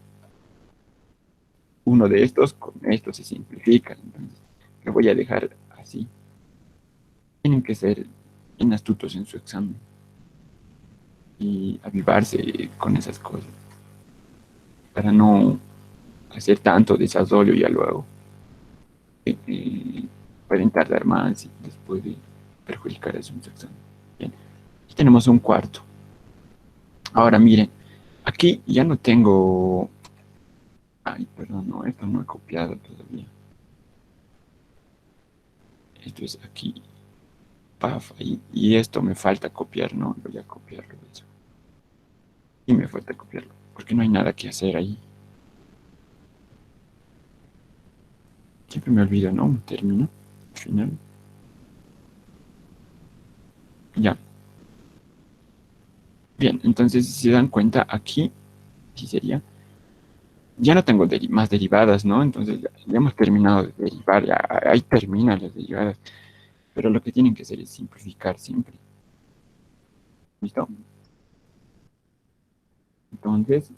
Uno de estos con esto se simplifica, entonces lo voy a dejar así. Tienen que ser bien astutos en su examen y avivarse con esas cosas para no hacer tanto desarrollo ya luego. Pueden tardar más y les puede perjudicar eso en su examen. Bien, aquí tenemos un cuarto. Ahora miren, aquí ya no tengo... Ay, perdón, no, esto no he copiado todavía. Esto es aquí, paf, ahí, y esto me falta copiar, ¿no? Voy a copiarlo eso. Y me falta copiarlo, porque no hay nada que hacer ahí. Siempre me olvido, ¿no? Un término final. Ya. Bien, entonces si se dan cuenta, aquí sí sería. Ya no tengo más derivadas, ¿no? Entonces ya hemos terminado de derivar, ya, ahí terminan las derivadas. Pero lo que tienen que hacer es simplificar siempre. ¿Listo? Entonces,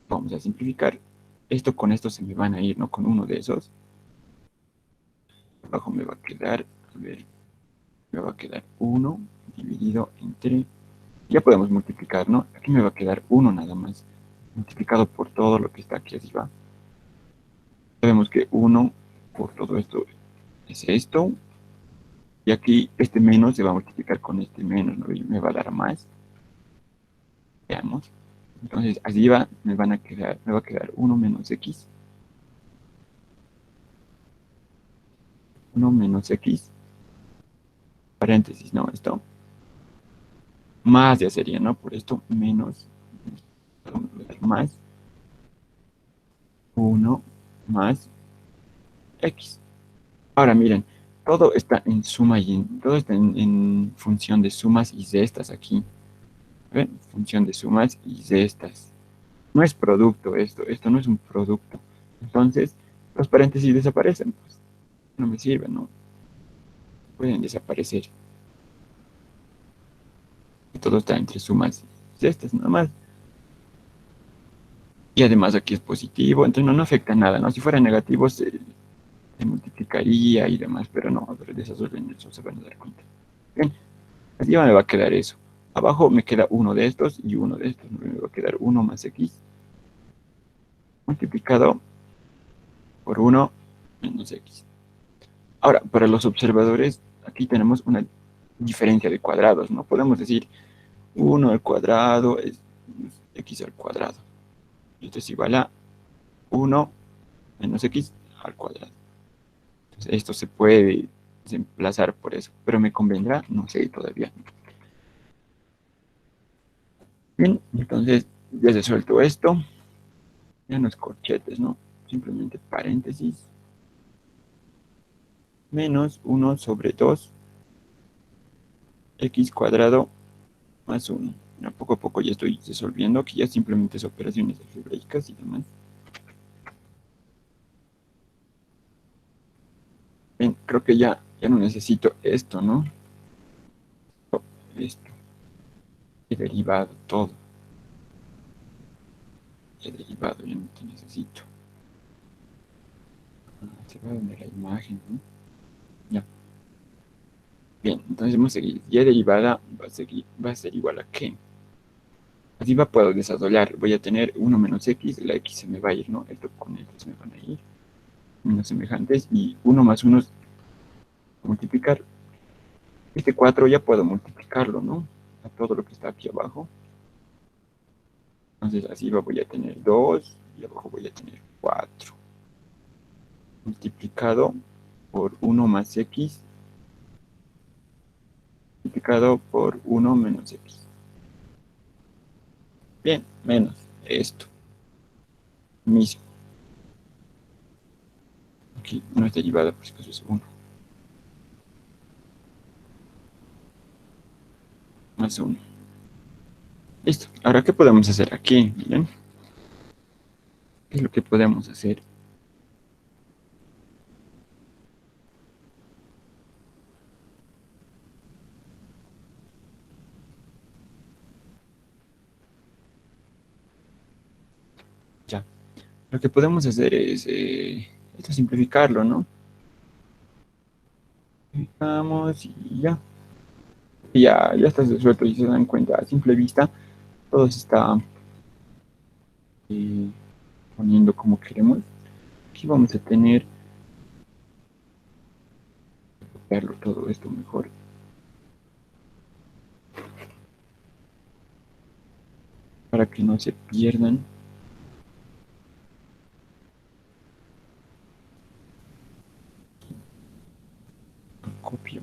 vamos a simplificar. Esto con esto se me van a ir, ¿no? Con uno de esos. Abajo me va a quedar, a ver, me va a quedar 1 dividido entre... Ya podemos multiplicar, ¿no? Aquí me va a quedar 1 nada más, multiplicado por todo lo que está aquí arriba. Sabemos que 1 por todo esto es esto. Y aquí este menos se va a multiplicar con este menos, ¿no? Y me va a dar más. Veamos. Entonces, arriba me va a quedar 1 menos x. 1 menos x. Paréntesis, ¿no? Esto. Más ya sería, ¿no? Por esto, menos. Más 1 más x. Ahora miren, todo está en suma y todo está en función de sumas y cestas aquí. ¿Ven? Función de sumas y cestas. No es producto esto no es un producto. Entonces, los paréntesis desaparecen, pues no me sirven, ¿no? Pueden desaparecer. Y todo está entre sumas y cestas, nada más. Y además aquí es positivo, entonces no afecta nada, ¿no? Si fuera negativo se multiplicaría y demás, pero no, pero de esas eso se van a dar cuenta. Bien, así me va a quedar eso. Abajo me queda uno de estos y uno de estos. Me va a quedar 1 más x multiplicado por 1 menos x. Ahora, para los observadores, aquí tenemos una diferencia de cuadrados, ¿no? Podemos decir 1 al cuadrado es x al cuadrado. Esto es igual a 1 menos x al cuadrado. Entonces, esto se puede desplazar por eso, pero me convendrá, no sé todavía. Bien, entonces ya se suelto esto. Ya no es corchetes, ¿no? Simplemente paréntesis. Menos 1 sobre 2 x cuadrado más 1. Ya poco a poco ya estoy resolviendo, que ya simplemente es operaciones algebraicas y demás. Bien, creo que ya no necesito esto, ¿no? Esto, he derivado todo. He derivado, ya no te necesito. Se va a ver la imagen, ¿no? Ya. Bien, entonces vamos a seguir. Y derivada va a ser igual a qué. Arriba puedo desarrollar. Voy a tener 1 menos x. La x se me va a ir, ¿no? Esto con esto se me van a ir. Menos semejantes. Y 1 más 1 es multiplicar. Este 4 ya puedo multiplicarlo, ¿no? A todo lo que está aquí abajo. Entonces arriba voy a tener 2 y abajo voy a tener 4. Multiplicado por 1 más x. Multiplicado por 1 menos x. Bien, menos esto mismo. Aquí no es derivada, pues eso es 1. Más 1. Listo. Ahora, ¿qué podemos hacer aquí? Miren. ¿Qué es lo que podemos hacer? Ya. Lo que podemos hacer es esto simplificarlo, ¿no? Simplificamos y ya. Y ya está resuelto y se dan cuenta a simple vista. Todo se está eh, poniendo como queremos. Aquí vamos a tener verlo todo esto mejor. Para que no se pierdan. Copio.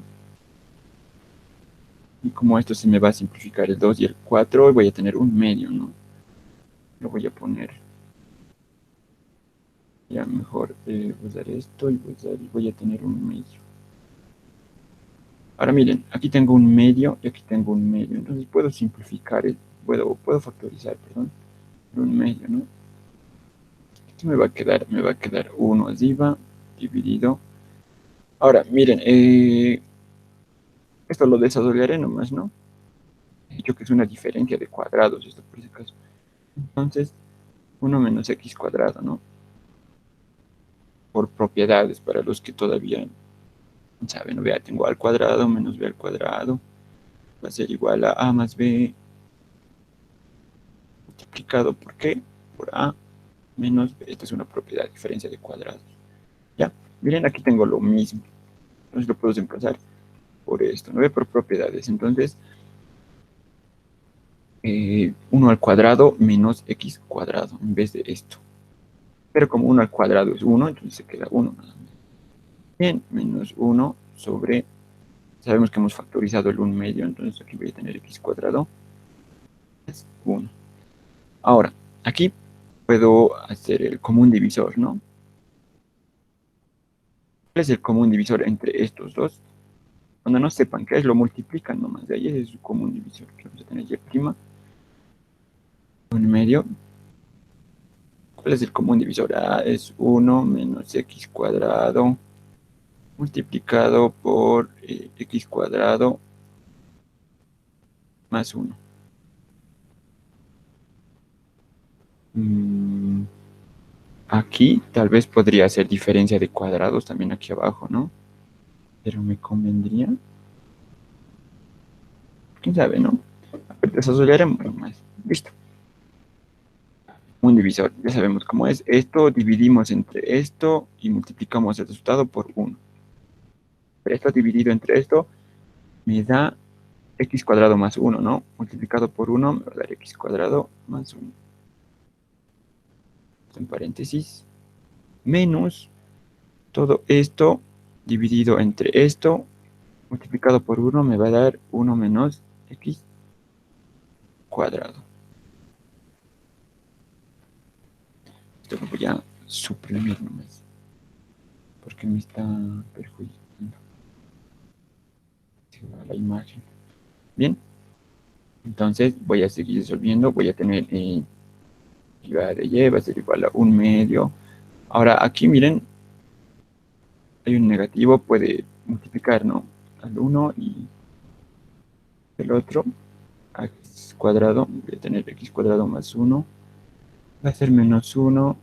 Y como esto se me va a simplificar el 2 y el 4, voy a tener un medio, ¿no? Lo voy a poner ya mejor. Usar esto y voy a tener un medio. Ahora miren, aquí tengo un medio y aquí tengo un medio. Entonces puedo simplificar, puedo factorizar, perdón, un medio, ¿no? Esto me va a quedar 1 arriba, dividido. Ahora, miren, esto lo desarrollaré nomás, ¿no? He dicho que es una diferencia de cuadrados, esto por ese caso. Entonces, 1 menos x cuadrado, ¿no? Por propiedades, para los que todavía saben, ¿no? Vea, tengo a al cuadrado menos b al cuadrado, va a ser igual a más b multiplicado por qué, por a menos b. Esta es una propiedad, diferencia de cuadrados. ¿Ya? Miren, aquí tengo lo mismo. Entonces lo puedo reemplazar por esto, ¿no? Por propiedades. Entonces, 1 al cuadrado menos x cuadrado en vez de esto. Pero como 1 al cuadrado es 1, entonces se queda 1 nada más. Bien, menos 1 sobre, sabemos que hemos factorizado el 1 medio, entonces aquí voy a tener x cuadrado es 1. Ahora, aquí puedo hacer el común divisor, ¿no? ¿Cuál es el común divisor entre estos dos? Cuando no sepan qué es, lo multiplican nomás. De ahí es su común divisor. Que vamos a tener y' un medio. ¿Cuál es el común divisor? Es 1 menos x cuadrado multiplicado por x cuadrado más 1. Mm, aquí tal vez podría ser diferencia de cuadrados también aquí abajo, ¿no? Pero me convendría. ¿Quién sabe, no? Desarrollaremos más. Listo. Un divisor, ya sabemos cómo es. Esto dividimos entre esto y multiplicamos el resultado por 1. Esto dividido entre esto me da x cuadrado más 1, ¿no? Multiplicado por 1 me va a dar x cuadrado más 1. En paréntesis. Menos todo esto dividido entre esto multiplicado por 1 me va a dar 1 menos x cuadrado. Esto lo voy a suprimir nomás. Porque me está perjudicando la imagen. Bien. Entonces voy a seguir disolviendo, voy a tener derivada de y va a ser igual a un medio. Ahora aquí miren, hay un negativo, puede multiplicar, ¿no? Al uno y el otro, a x cuadrado, voy a tener x cuadrado más uno, va a ser menos uno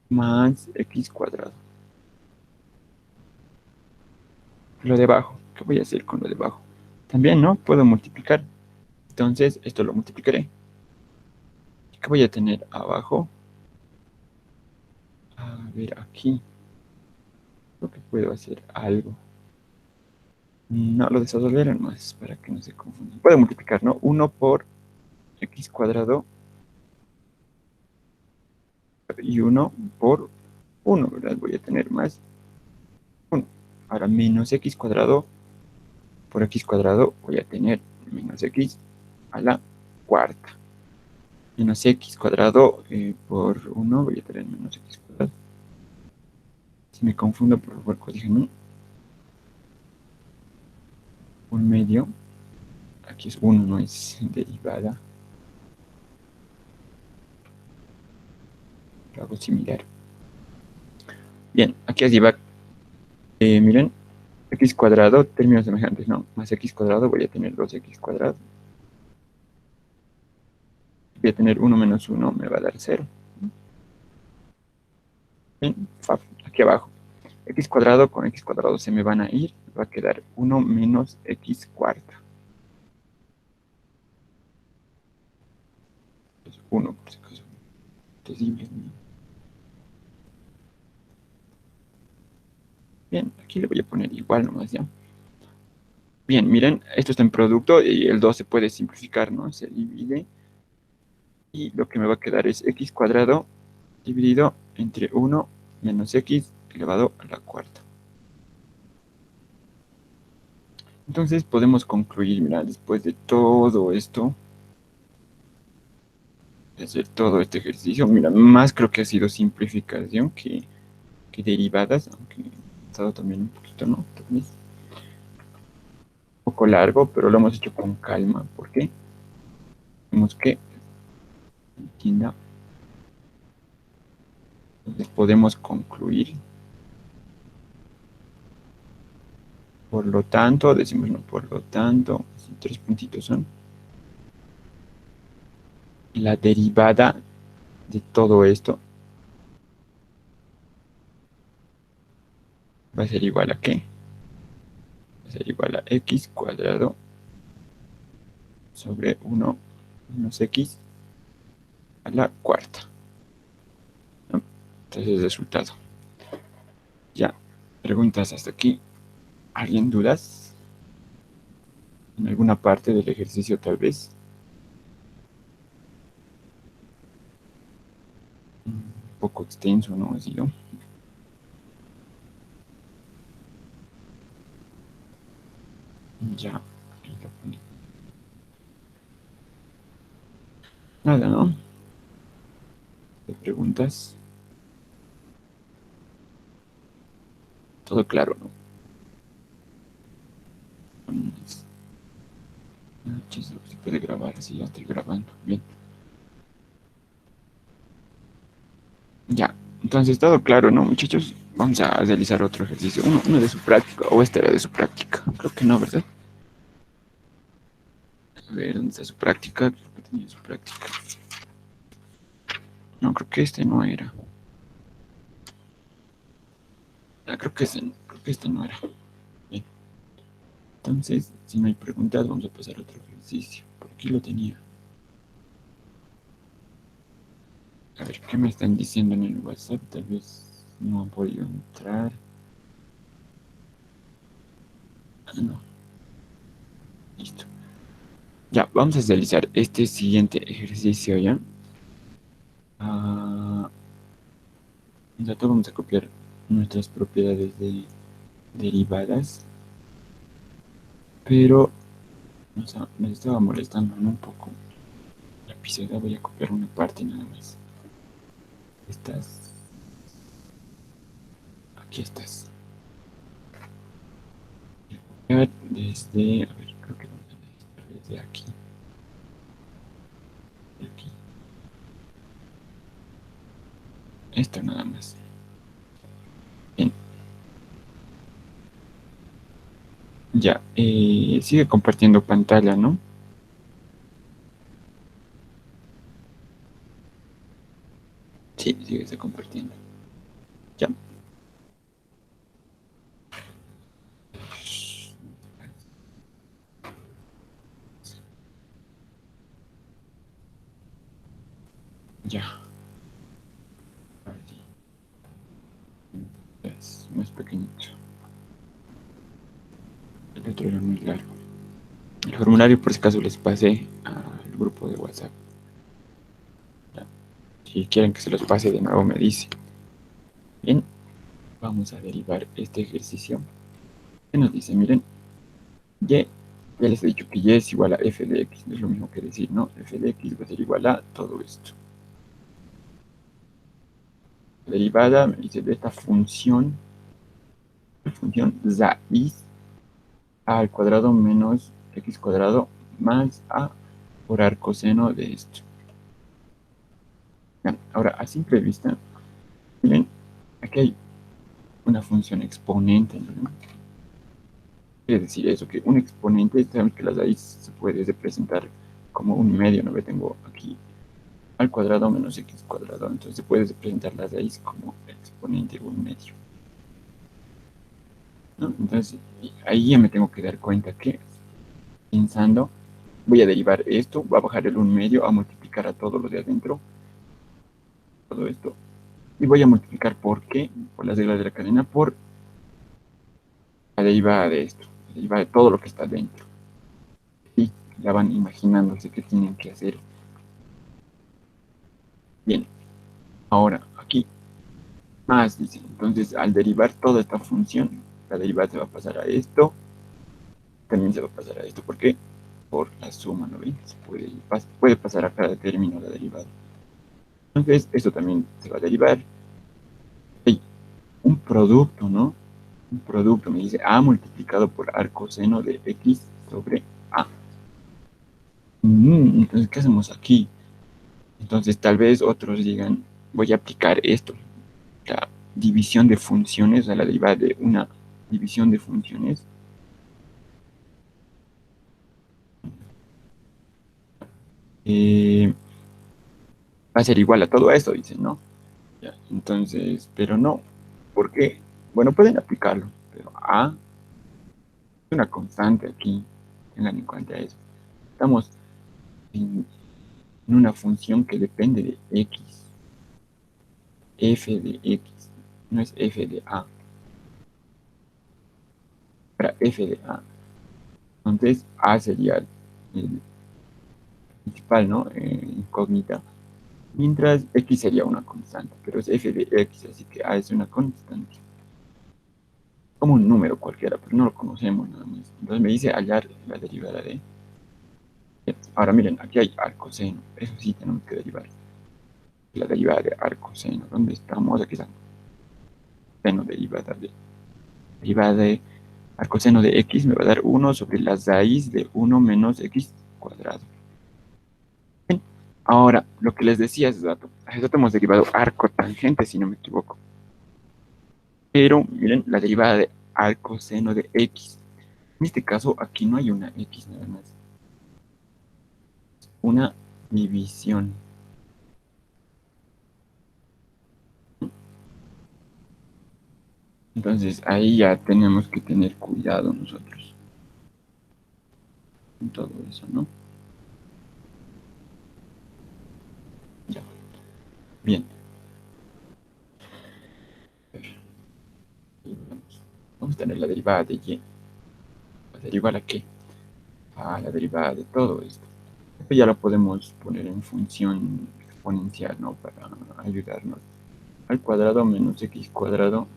más x cuadrado. Lo de abajo, ¿qué voy a hacer con lo de abajo? También, ¿no? Puedo multiplicar. Entonces, esto lo multiplicaré. ¿Qué voy a tener abajo? A ver, aquí. Creo que puedo hacer algo. No, lo desasolverán más para que no se confundan. Puedo multiplicar, ¿no? Uno por x cuadrado y uno por uno, ¿verdad? Voy a tener más uno. Ahora, menos x cuadrado por x cuadrado voy a tener menos x a la cuarta. Menos x cuadrado por uno voy a tener menos x cuadrado. Si me confundo, por favor, corríjanme. Un medio. Aquí es uno, no es derivada. Lo hago similar. Bien, aquí arriba, miren, x cuadrado, términos semejantes, no, más x cuadrado, voy a tener 2x cuadrado. Voy a tener uno menos uno me va a dar cero. Bien, aquí abajo. X cuadrado con x cuadrado se me van a ir, va a quedar uno menos x cuarta. Pues 1, por si acaso. Posible. Bien, aquí le voy a poner igual nomás ya. Bien, miren, esto está en producto y el 2 se puede simplificar, ¿no? Se divide. Y lo que me va a quedar es x cuadrado dividido entre 1 menos x elevado a la cuarta. Entonces podemos concluir, mira, después de todo esto, de hacer todo este ejercicio, mira, más creo que ha sido simplificación que derivadas, aunque he estado también un poquito, ¿no? También es un poco largo, pero lo hemos hecho con calma, porque tenemos que entienda. Entonces podemos concluir. Por lo tanto, decimos no, por lo tanto, así, tres puntitos son. La derivada de todo esto va a ser igual a ¿qué? Va a ser igual a x cuadrado sobre 1 menos x a la cuarta, ¿no? Entonces, resultado. Ya, preguntas hasta aquí. ¿Alguien dudas? ¿En alguna parte del ejercicio tal vez? Un poco extenso, ¿no? Ha sido. Ya. Nada, ¿no? ¿Te preguntas? Todo claro, ¿no? Se puede grabar, así ya estoy grabando. Bien. Ya. Entonces, todo claro, ¿no, muchachos? Vamos a realizar otro ejercicio. Uno de su práctica, o este era de su práctica. Creo que no, ¿verdad? A ver, ¿dónde está su práctica? Creo que tenía su práctica. No, creo que este no era. Ah, creo que este no era. Bien. Entonces, si no hay preguntas, vamos a pasar a otro ejercicio. Por aquí lo tenía. A ver, ¿qué me están diciendo en el WhatsApp? Tal vez no han podido entrar. Ah, no. Listo. Ya, vamos a realizar este siguiente ejercicio ya. Ah, dato vamos a copiar nuestras propiedades de derivadas, pero nos estaba molestando, ¿no? Un poco la pizarra. Voy a copiar una parte nada más. Estas, aquí estás. Desde, a ver, creo que vamos a desde aquí. Esto nada más. Bien. Ya, sigue compartiendo pantalla, ¿no? Sí, sigue compartiendo. Ya. Ya. Es más pequeñito. El otro era muy largo. El formulario, por si acaso, les pasé al grupo de WhatsApp. Ya. Si quieren que se los pase de nuevo, me dice. Bien, vamos a derivar este ejercicio. ¿Qué nos dice? Miren, y, ya les he dicho que y es igual a f de x. No es lo mismo que decir, ¿no? F de x va a ser igual a todo esto. La derivada me dice de esta función, la función raíz a al cuadrado menos x cuadrado más a por arcoseno de esto. Bien, ahora, a simple vista, miren, aquí hay una función exponente, ¿no? Quiere decir eso, que un exponente, sabemos que la raíz se puede representar como un medio, ¿no? Ve, tengo aquí al cuadrado menos x cuadrado, entonces se puede representar la raíz como exponente o un medio, ¿no? Entonces, ahí ya me tengo que dar cuenta que, pensando, voy a derivar esto, voy a bajar el un medio, a multiplicar a todo lo de adentro, todo esto, y voy a multiplicar por qué, por las reglas de la cadena, por la derivada de esto, la derivada de todo lo que está dentro. Y ya van imaginándose qué tienen que hacer. Bien, ahora aquí más dice, entonces al derivar toda esta función, la derivada se va a pasar a esto, también se va a pasar a esto. ¿Por qué? Por la suma, ¿no ven? Puede pasar a cada término la derivada. Entonces, esto también se va a derivar. Hay un producto, ¿no? Un producto, me dice A multiplicado por arcoseno de X sobre A. Entonces, ¿qué hacemos aquí? Entonces, tal vez otros digan, voy a aplicar esto, la división de funciones, a la derivada de una división de funciones. eh, Va a ser igual a todo esto, dicen, ¿no? Ya, entonces, pero no. ¿Por qué? Bueno, pueden aplicarlo, pero A es una constante aquí. Tengan en cuenta eso. Estamos en, en una función que depende de X. F de X. No es F de A. Para F de A. Entonces, A sería el principal, ¿no? Incógnita. Mientras X sería una constante, pero es F de X, así que A es una constante. Como un número cualquiera, pero no lo conocemos nada más. Entonces me dice hallar la derivada de. Ahora miren, aquí hay arcoseno. Eso sí tenemos que derivar. La derivada de arcoseno. ¿Dónde estamos? Aquí está. Seno derivada de arcoseno de x me va a dar 1 sobre la raíz de 1 menos x cuadrado. Bien. Ahora, lo que les decía hace rato hemos derivado arco tangente, si no me equivoco. Pero miren, la derivada de arcoseno de x. En este caso, aquí no hay una x nada más. Una división. Entonces ahí ya tenemos que tener cuidado nosotros en todo eso, ¿no? Ya. Bien. Vamos a tener la derivada de y. ¿La derivada a qué? A la derivada de todo esto. Esto ya lo podemos poner en función exponencial, ¿no? Para ayudarnos. Al cuadrado menos x cuadrado.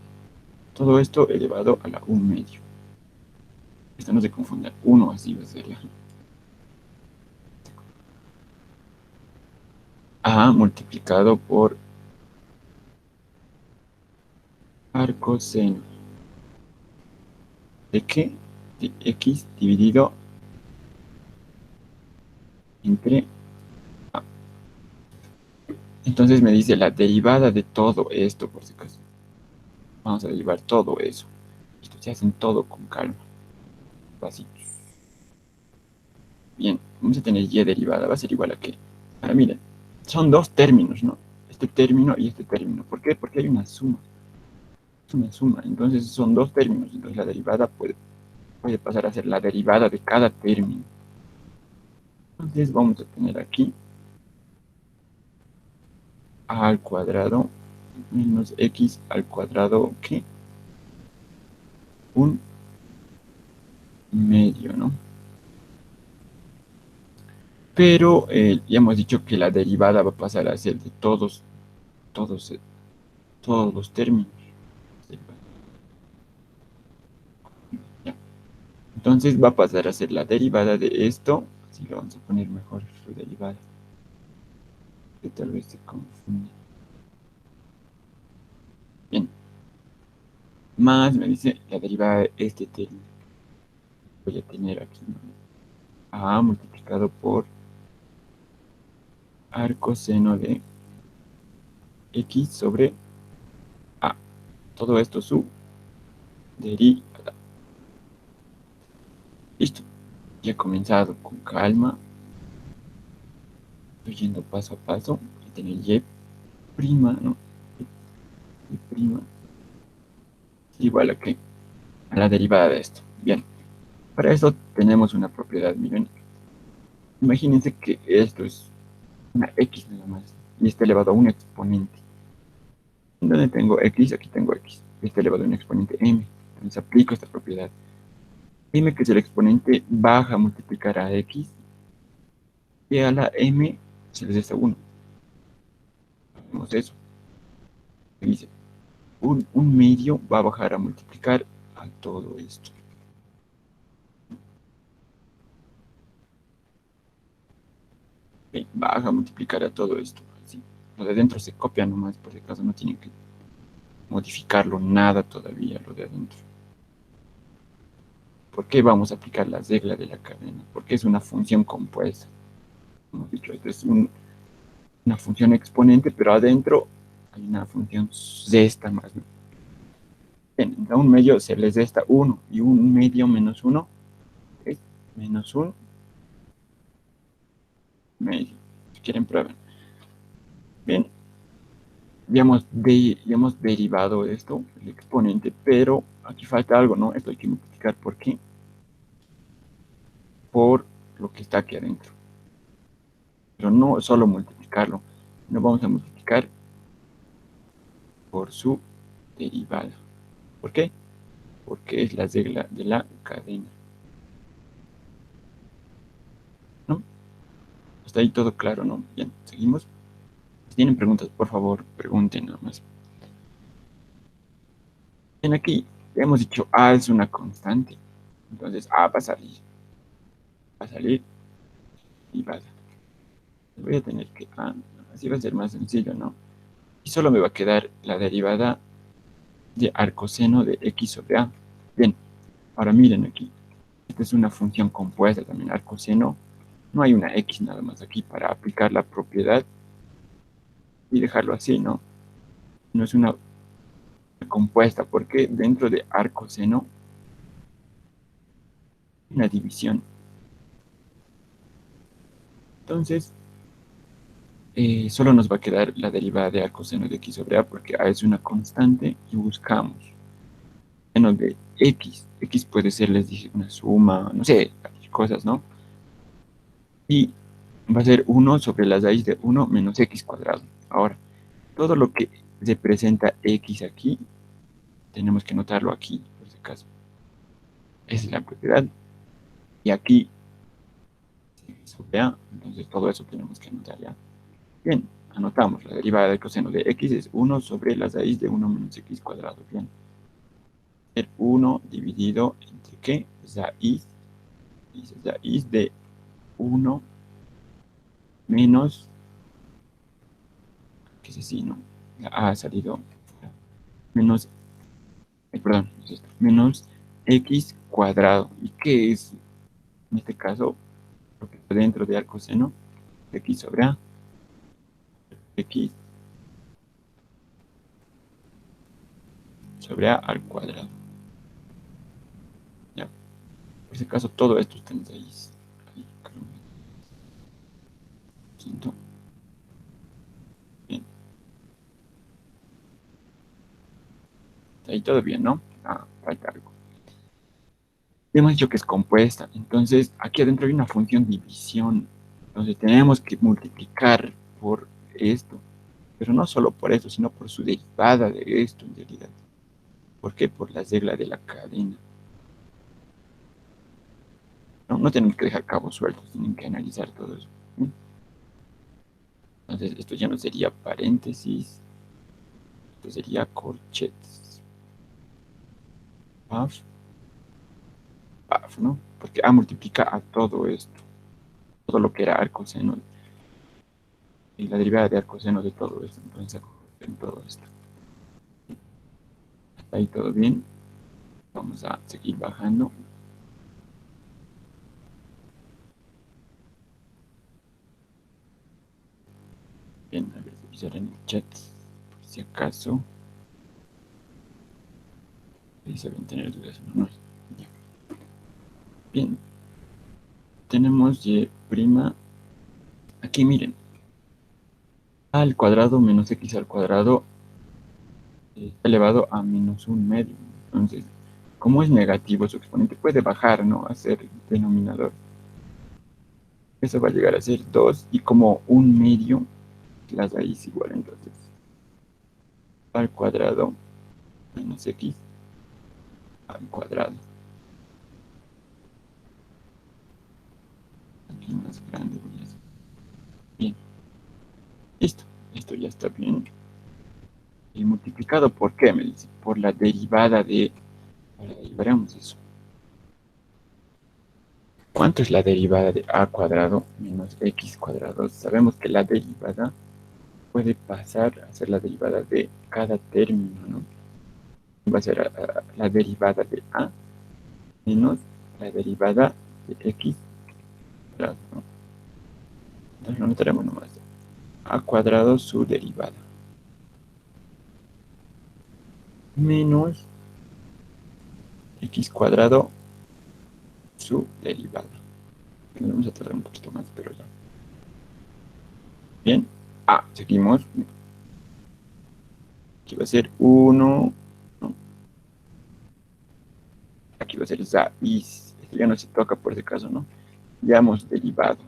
Todo esto elevado a la 1 medio. Esto no se confunda. 1 así va a ser la a multiplicado por arcoseno. ¿De qué? De x dividido entre Entonces me dice la derivada de todo esto, por si acaso. Vamos a derivar todo eso. Esto se hacen todo con calma. Así. Bien, vamos a tener y derivada. Va a ser igual a qué. Ahora miren, son dos términos, ¿no? Este término y este término. ¿Por qué? Porque hay una suma. Es una suma. Entonces son dos términos. Entonces la derivada puede pasar a ser la derivada de cada término. Entonces vamos a tener aquí a al cuadrado menos x al cuadrado, ¿qué? Un medio, ¿no? Pero ya hemos dicho que la derivada va a pasar a ser de todos, todos los términos. Ya. Entonces va a pasar a ser la derivada de esto. Así lo vamos a poner mejor, su derivada. Que tal vez se confunde. Bien. Más me dice la derivada de este término. Voy a tener aquí, ¿no? A multiplicado por arcoseno de x sobre a. Todo esto su derivada. Listo. Ya he comenzado con calma. Estoy yendo paso a paso. Voy a tener y prima, ¿no? Y prima igual a que a la derivada de esto. Bien. Para eso tenemos una propiedad, miren. Imagínense que esto es una x nada más. Y está elevado a un exponente. En donde tengo x, aquí tengo x. Está elevado a un exponente m. Entonces aplico esta propiedad. Dime que si el exponente baja a multiplicar a x y a la m se les resta 1. Hacemos eso. Dice, un medio va a bajar a multiplicar a todo esto. Baja a multiplicar a todo esto. Así. Lo de adentro se copia nomás, por si acaso no tienen que modificarlo nada todavía, lo de adentro. ¿Por qué vamos a aplicar la regla de la cadena? Porque es una función compuesta. Como he dicho, esto es una función exponente, pero adentro hay una función resta más. Bien, a un medio se les resta 1 y un medio menos 1 es menos 1 medio. Si quieren, prueben. Bien, ya hemos derivado esto, el exponente, pero aquí falta algo, ¿no? Esto hay que multiplicar por qué, por lo que está aquí adentro. Pero no solo multiplicarlo, no vamos a multiplicar por su derivada. ¿Por qué? Porque es la regla de la cadena. ¿No? Está ahí todo claro, ¿no? Bien, seguimos. Si tienen preguntas, por favor, pregunten nada más. Bien, aquí hemos dicho A es una constante. Entonces A va a salir y va a salir. Voy a tener que así va a ser más sencillo, ¿no? Y solo me va a quedar la derivada de arcoseno de x sobre a. Bien, ahora miren aquí. Esta es una función compuesta también, arcoseno. No hay una x nada más aquí para aplicar la propiedad y dejarlo así, ¿no? No es una compuesta porque dentro de arcoseno hay una división. Entonces, solo nos va a quedar la derivada de arcoseno de x sobre a porque a es una constante y buscamos menos de x. X puede ser, les dije, una suma, no sé, cosas, ¿no? Y va a ser 1 sobre la raíz de 1 menos x cuadrado. Ahora, todo lo que representa x aquí, tenemos que notarlo aquí, por si acaso. Esa es la propiedad. Y aquí, sobre a, entonces todo eso tenemos que anotar ya. Bien, anotamos. La derivada del coseno de x es 1 sobre la raíz de 1 menos x cuadrado. Bien. El 1 dividido entre qué? Raíz de 1 menos, que es así, ¿no? La a ha salido menos, perdón, es esto, menos x cuadrado. ¿Y qué es, en este caso, lo que está dentro de arcoseno? X sobre a, x sobre a al cuadrado. Ya, por si acaso todo esto está en 6. Quinto. Bien. Ahí todo bien, ¿no? Ah, falta algo. Hemos dicho que es compuesta, entonces aquí adentro hay una función división. Entonces tenemos que multiplicar por esto, pero no solo por esto, sino por su derivada de esto en realidad. ¿Por qué? Por la regla de la cadena. No, no tenemos que dejar cabos sueltos, tienen que analizar todo eso. ¿Sí? Entonces esto ya no sería paréntesis, esto sería corchetes. Paf, paf, ¿no? Porque A multiplica a todo esto, todo lo que era arcoseno y la derivada de arcoseno de todo esto. Entonces en todo esto. Hasta ahí todo bien. Vamos a seguir bajando. Bien, a ver, revisar en el chat, por si acaso. Ahí se deben tener dudas, ¿no? Ya. Bien, tenemos y prima. Aquí miren, a al cuadrado menos x al cuadrado elevado a menos un medio. Entonces, como es negativo su exponente, puede bajar, ¿no? A ser denominador. Eso va a llegar a ser 2 y como un medio, la raíz igual, entonces, al cuadrado menos x al cuadrado. Aquí más grande voy a hacer. Bien, listo. Esto ya está bien. Y multiplicado por qué, me dice, por la derivada de... Ahora derivaremos eso. ¿Cuánto es la derivada de a cuadrado menos x cuadrado? Sabemos que la derivada puede pasar a ser la derivada de cada término, ¿no? Va a ser la derivada de a menos la derivada de x cuadrado, ¿no? Entonces lo notaremos nomás. A cuadrado su derivada. Menos x cuadrado su derivada. Vamos a tardar un poquito más, pero ya. Bien. Seguimos. Aquí va a ser 1. No, aquí va a ser raíz. Esto ya no se toca por ese caso, ¿no? Ya hemos derivado.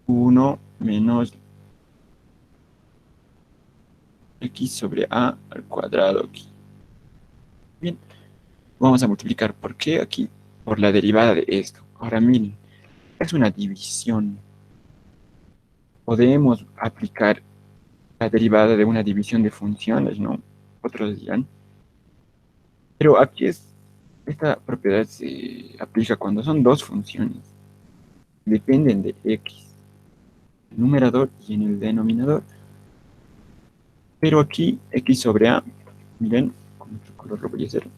1 menos x sobre a al cuadrado aquí. Bien. Vamos a multiplicar. ¿Por qué aquí? Por la derivada de esto. Ahora miren, es una división. Podemos aplicar la derivada de una división de funciones, ¿no? Otros dirán. Pero aquí esta propiedad se aplica cuando son dos funciones. Dependen de x, en el numerador y en el denominador. Pero aquí x sobre a, miren, con otro color lo voy a hacer.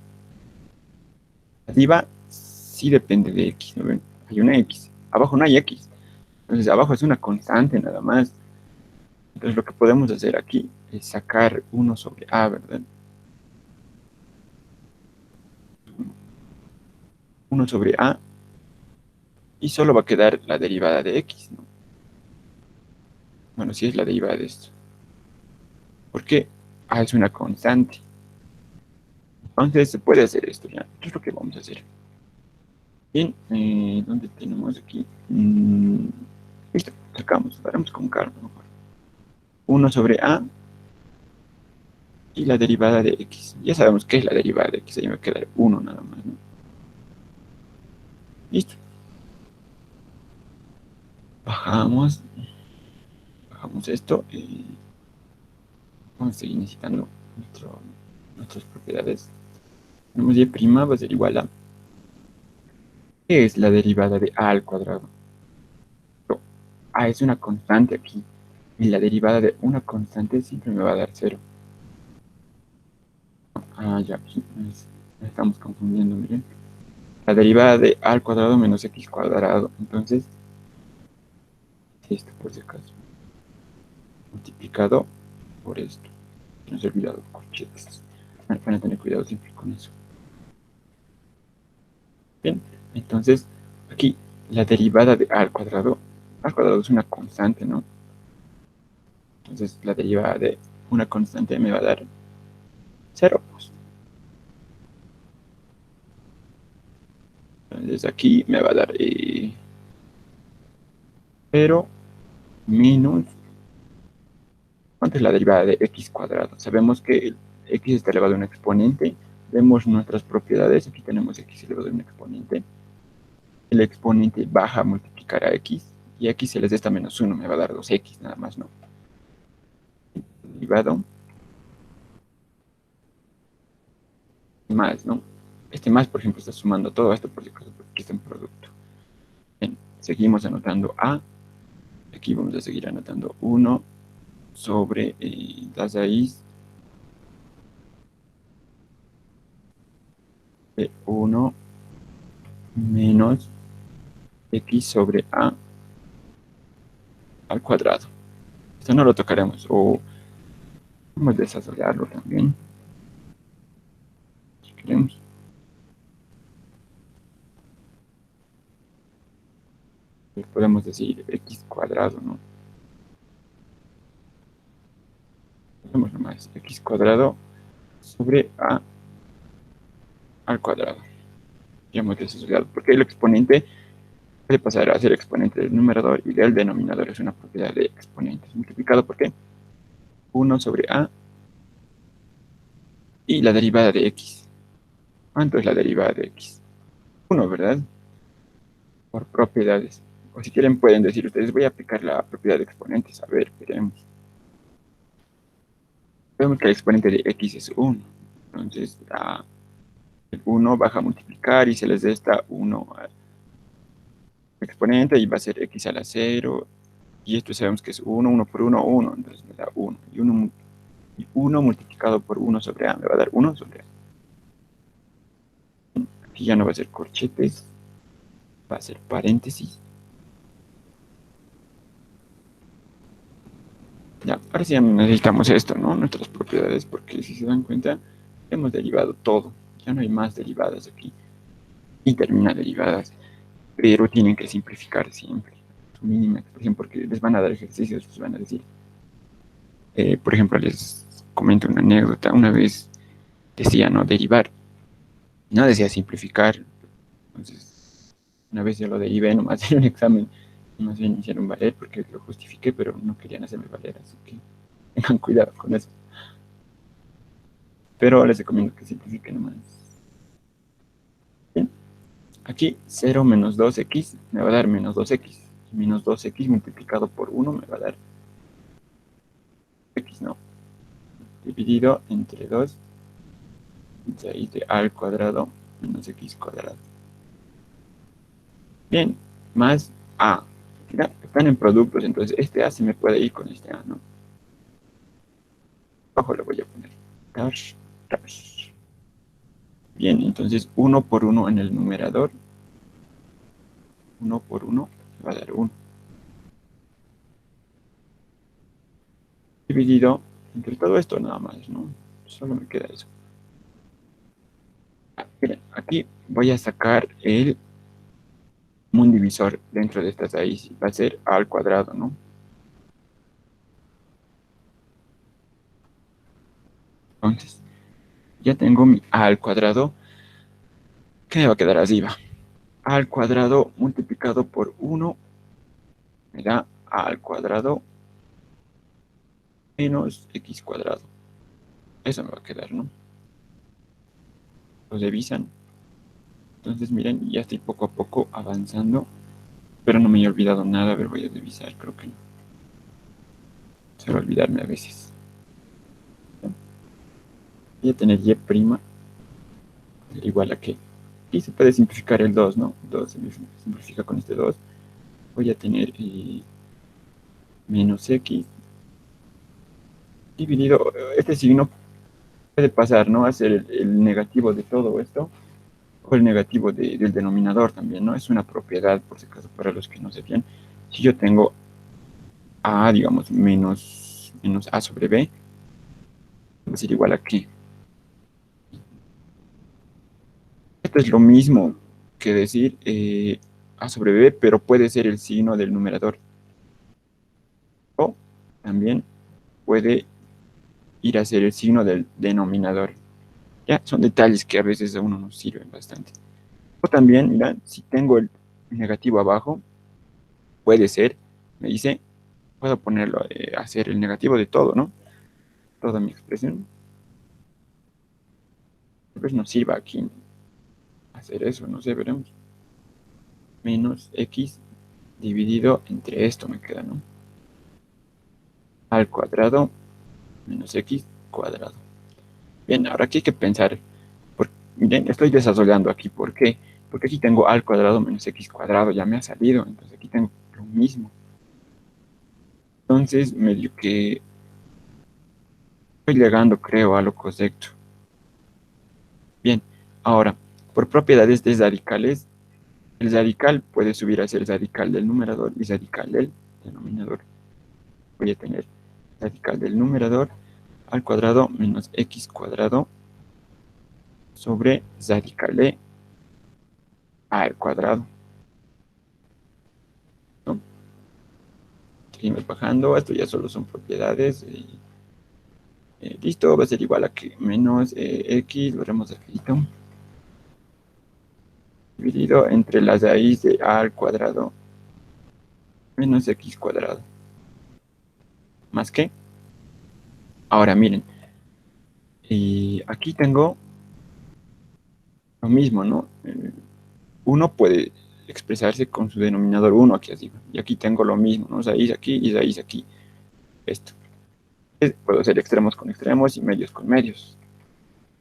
Arriba sí depende de x, ¿no ven? Hay una x, abajo no hay x. Entonces abajo es una constante nada más. Entonces lo que podemos hacer aquí es sacar 1 sobre a, ¿verdad? 1 sobre a y solo va a quedar la derivada de x, ¿no? Bueno, sí es la derivada de esto. Porque a es una constante. Entonces se puede hacer esto ya. ¿Qué es lo que vamos a hacer? Bien, ¿dónde tenemos aquí? Listo, sacamos, haremos con calma mejor. 1 sobre a y la derivada de x. Ya sabemos qué es la derivada de x, ahí me va a quedar 1 nada más, ¿no? Listo. Bajamos, bajamos esto y vamos a seguir necesitando nuestras propiedades. Tenemos y' va a ser igual a... ¿Qué es la derivada de a al cuadrado? A es una constante aquí. Y la derivada de una constante siempre me va a dar 0. Ya aquí nos estamos confundiendo, miren. La derivada de a al cuadrado menos x cuadrado. Entonces, esto por si acaso. multiplicado por esto. No se ha olvidado corchetes. Van a tener cuidado siempre con eso. Bien, entonces aquí la derivada de a al cuadrado es una constante, ¿no? Entonces la derivada de una constante me va a dar 0, pues. Entonces aquí me va a dar 0 menos, ¿cuánto es la derivada de x cuadrado? Sabemos que el x está elevado a un exponente. Vemos nuestras propiedades. Aquí tenemos x elevado a un exponente. El exponente baja a multiplicar a x. Y aquí se les resta menos 1. Me va a dar 2x nada más, ¿no? Derivado más, ¿no? Este más, por ejemplo, está sumando todo esto por si acaso, porque aquí está en producto. Bien, seguimos anotando a. Aquí vamos a seguir anotando 1 sobre las raíz de 1 menos x sobre a al cuadrado. Esto no lo tocaremos, o vamos a desarrollarlo también, si queremos. Podemos decir x cuadrado, ¿no? Hacemos nomás x cuadrado sobre a al cuadrado. Ya hemos desarrollado, porque el exponente puede pasar a ser exponente del numerador y del denominador es una propiedad de exponentes. Multiplicado por qué? 1 sobre a y la derivada de x. ¿Cuánto es la derivada de x? 1, ¿verdad? Por propiedades. O si quieren pueden decir ustedes, voy a aplicar la propiedad de exponentes. A ver, veremos. Vemos que el exponente de x es 1. Entonces, el 1 baja a multiplicar y se les resta 1 al exponente y va a ser x a la 0. Y esto sabemos que es 1, 1 por 1, 1. Entonces me da 1. Y 1 multiplicado por 1 sobre a me va a dar 1 sobre a. Aquí ya no va a ser corchetes, va a ser paréntesis. Ya, ahora sí ya no necesitamos esto, ¿no? Nuestras propiedades, porque si se dan cuenta, hemos derivado todo. Ya no hay más derivadas aquí. Y termina derivadas. Pero tienen que simplificar siempre su mínima expresión, porque les van a dar ejercicios, les van a decir. Por ejemplo, les comento una anécdota. Una vez decía, ¿no? Derivar. No decía simplificar. Entonces, una vez yo lo derivé nomás en un examen. Y más bien hicieron valer porque lo justifiqué, pero no querían hacerme valer, así que tengan cuidado con eso. Pero les recomiendo que simplifiquen nomás. Bien. Aquí 0 menos 2x me va a dar menos 2x. Y menos 2x multiplicado por 1 me va a dar x, ¿no? Dividido entre 2 raíz de a al cuadrado menos x cuadrado. Bien, más a. Mira, están en productos, entonces este a se me puede ir con este a, ¿no? Abajo le voy a poner dash, dash. Bien, entonces 1 por 1 en el numerador. 1 por 1 me va a dar 1. Dividido entre todo esto nada más, ¿no? Solo me queda eso. Miren, aquí voy a sacar un divisor dentro de estas raíces. Va a ser a al cuadrado, ¿no? Entonces, ya tengo mi a al cuadrado. ¿Qué me va a quedar arriba? A al cuadrado multiplicado por 1 me da a al cuadrado menos x cuadrado. Eso me va a quedar, ¿no? Lo revisan. Entonces, miren, ya estoy poco a poco avanzando. Pero no me he olvidado nada. A ver, voy a revisar. Creo que no. Suelo olvidarme a veces. Voy a tener y' igual a que. Y se puede simplificar el 2, ¿no? 2 se simplifica con este 2. Voy a tener menos x dividido. Este signo puede pasar, ¿no? A ser el negativo de todo esto. O el negativo del denominador también, ¿no? Es una propiedad, por si acaso, para los que no sepan. Si yo tengo a, digamos, menos menos a sobre b va a ser igual a qué. Esto es lo mismo que decir a sobre b, pero puede ser el signo del numerador. O también puede ir a ser el signo del denominador. Ya, son detalles que a veces a uno nos sirven bastante. O también, mira, si tengo el negativo abajo, puede ser, me dice, puedo ponerlo, hacer el negativo de todo, ¿no? Toda mi expresión. Tal vez nos sirva aquí hacer eso, no sé, veremos. Menos x dividido entre esto me queda, ¿no? Al cuadrado menos x cuadrado. Bien, ahora aquí hay que pensar. Miren, estoy desarrollando aquí. ¿Por qué? Porque aquí tengo al cuadrado menos x cuadrado. Ya me ha salido. Entonces aquí tengo lo mismo. Entonces, medio que estoy llegando, creo, a lo correcto. Bien, ahora, por propiedades de radicales, el radical puede subir a ser radical del numerador y radical del denominador. Voy a tener radical del numerador al cuadrado menos x cuadrado sobre radical de a al cuadrado, ¿no? Seguimos bajando, esto ya solo son propiedades. Listo, va a ser igual a que menos x, lo haremos rapidito, dividido entre la raíz de a al cuadrado menos x cuadrado. ¿Más qué? Ahora miren, y aquí tengo lo mismo, ¿no? Uno puede expresarse con su denominador 1 aquí arriba. Y aquí tengo lo mismo, ¿no? Raíz aquí y raíz aquí. Esto. Puedo hacer extremos con extremos y medios con medios.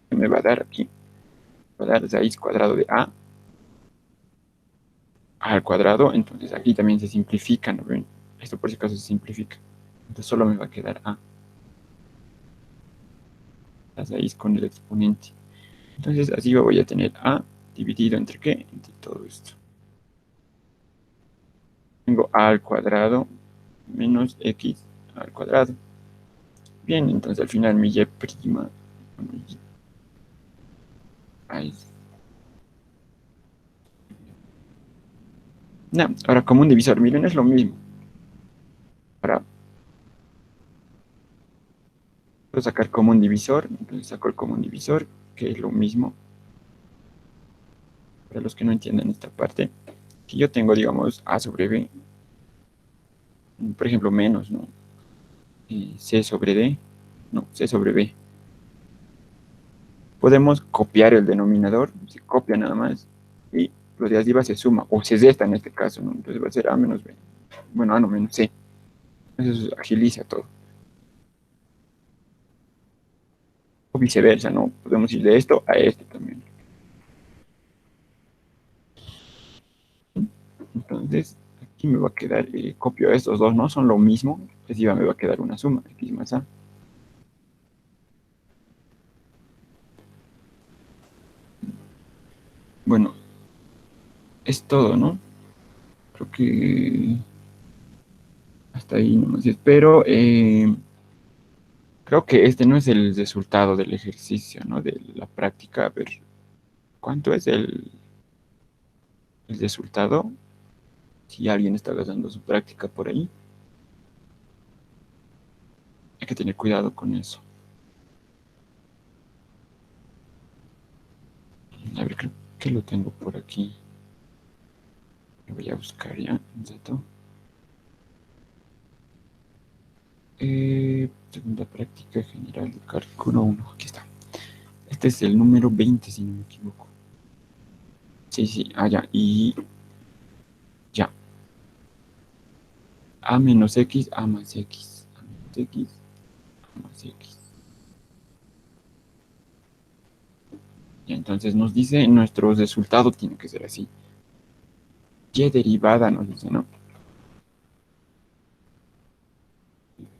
¿Qué me va a dar aquí? Va a dar raíz cuadrado de a al cuadrado. Entonces aquí también se simplifica, ¿no ven? Esto por si acaso se simplifica. Entonces solo me va a quedar a. La raíz con el exponente. Entonces así voy a tener a dividido entre qué? Entre todo esto. Tengo a al cuadrado menos x al cuadrado. Bien, entonces al final mi y prima. Ahí. No, ahora común divisor, miren, es lo mismo. Ahora puedo sacar común divisor, entonces saco el común divisor, que es lo mismo. Para los que no entiendan esta parte, que yo tengo, digamos, a sobre b, por ejemplo, menos, ¿no? C sobre D, no, C sobre B. Podemos copiar el denominador, se copia nada más, y lo de arriba se suma, o se resta en este caso, ¿no? Entonces va a ser A menos B. Bueno, A no menos C. Eso agiliza todo. O viceversa, ¿no? Podemos ir de esto a este también. Entonces, aquí me va a quedar, copio estos dos, ¿no? Son lo mismo. Arriba me va a quedar una suma, X más A. Bueno, es todo, ¿no? Creo que hasta ahí nomás. Espero. Creo que este no es el resultado del ejercicio, ¿no? De la práctica. A ver, ¿cuánto es el resultado? Si alguien está gastando su práctica por ahí, hay que tener cuidado con eso. A ver, creo que lo tengo por aquí. Lo voy a buscar ya, un rato. Segunda práctica general de cálculo 1. Aquí está. Este es el número 20, si no me equivoco. Sí, sí, ya. Y ya. A menos X, A más X. A menos X, A más X. Y entonces nos dice, nuestro resultado tiene que ser así. Y derivada nos dice, ¿no?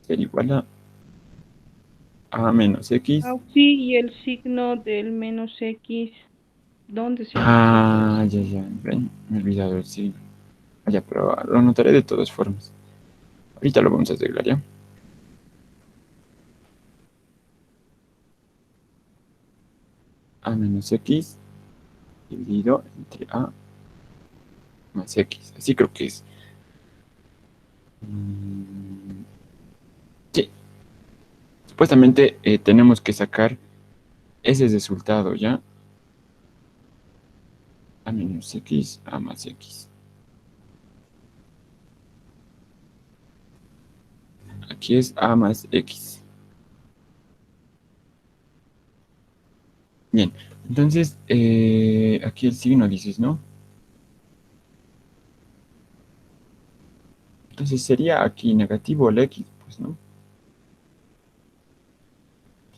Ser igual a menos X. Sí, y el signo del menos X, ¿dónde se aplica? Ya. Ven, me he olvidado el signo. Ya, pero lo anotaré de todas formas. Ahorita lo vamos a arreglar, ¿ya? a menos x dividido entre a más x. Así creo que es. Sí, supuestamente tenemos que sacar ese resultado, ¿ya? A menos x, a más x. Aquí es a más x. Bien, entonces aquí el signo dices, ¿no? Entonces sería aquí negativo el x, pues, ¿no?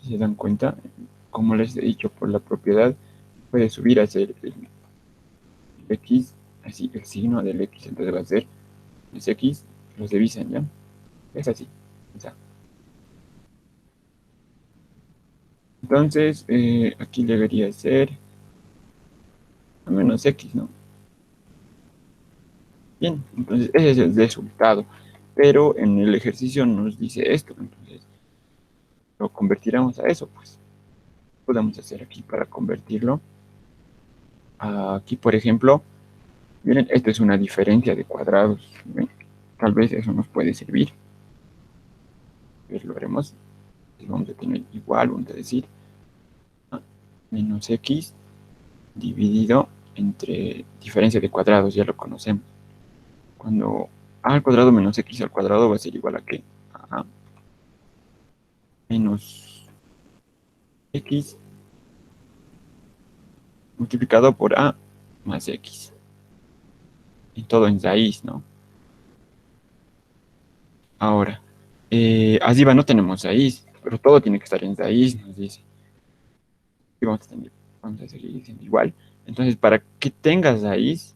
Si se dan cuenta, como les he dicho, por la propiedad puede subir a ser el x, así el signo del x, entonces va a ser los x, los divisan, ¿ya? Es así. O sea, entonces aquí debería ser a menos x, ¿no? Bien, entonces ese es el resultado. Pero en el ejercicio nos dice esto, entonces lo convertiremos a eso, pues. Podemos hacer aquí para convertirlo. Aquí, por ejemplo, miren, esto es una diferencia de cuadrados. ¿Ven? Tal vez eso nos puede servir. Pues lo haremos. Vamos a tener igual, vamos a decir, menos x dividido entre diferencia de cuadrados, ya lo conocemos. Cuando a al cuadrado menos x al cuadrado va a ser igual a qué? A menos x multiplicado por a más x. Y todo en raíz, ¿no? Ahora, arriba no tenemos raíz, pero todo tiene que estar en raíz, nos dice. Y vamos a seguir diciendo igual. Entonces, para que tengas raíz,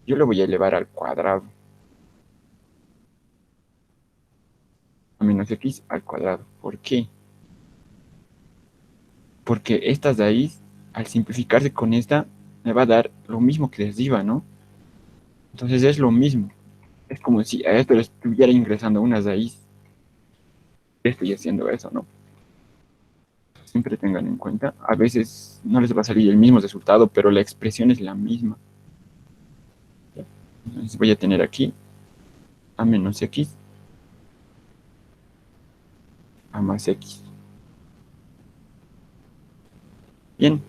yo lo voy a elevar al cuadrado. A menos x al cuadrado. ¿Por qué? Porque esta raíz, al simplificarse con esta, me va a dar lo mismo que de arriba, ¿no? Entonces es lo mismo. Es como si a esto le estuviera ingresando una raíz. Estoy haciendo eso, ¿no? Siempre tengan en cuenta. A veces no les va a salir el mismo resultado, pero la expresión es la misma. Entonces voy a tener aquí a menos x a más x. Bien.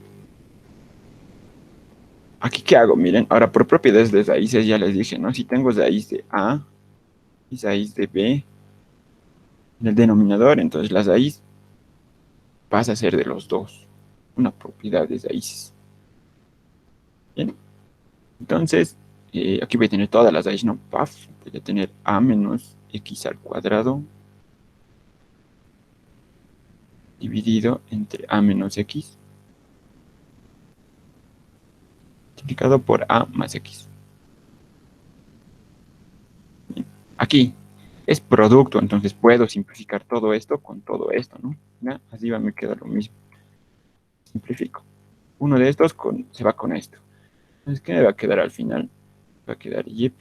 ¿Aquí qué hago? Miren, ahora por propiedades de raíces ya les dije, ¿no? Si tengo raíz de a y raíz de b en el denominador, entonces la raíz pasa a ser de los dos. Una propiedad de raíces. Bien. Entonces, aquí voy a tener todas las raíces, ¿no? Paf, voy a tener a menos x al cuadrado dividido entre a menos x multiplicado por a más x. Bien. Aquí es producto, entonces puedo simplificar todo esto con todo esto, ¿no? ¿Ya? Así va, me queda lo mismo. Simplifico. Uno de estos se va con esto. Entonces, ¿qué me va a quedar al final? Va a quedar y',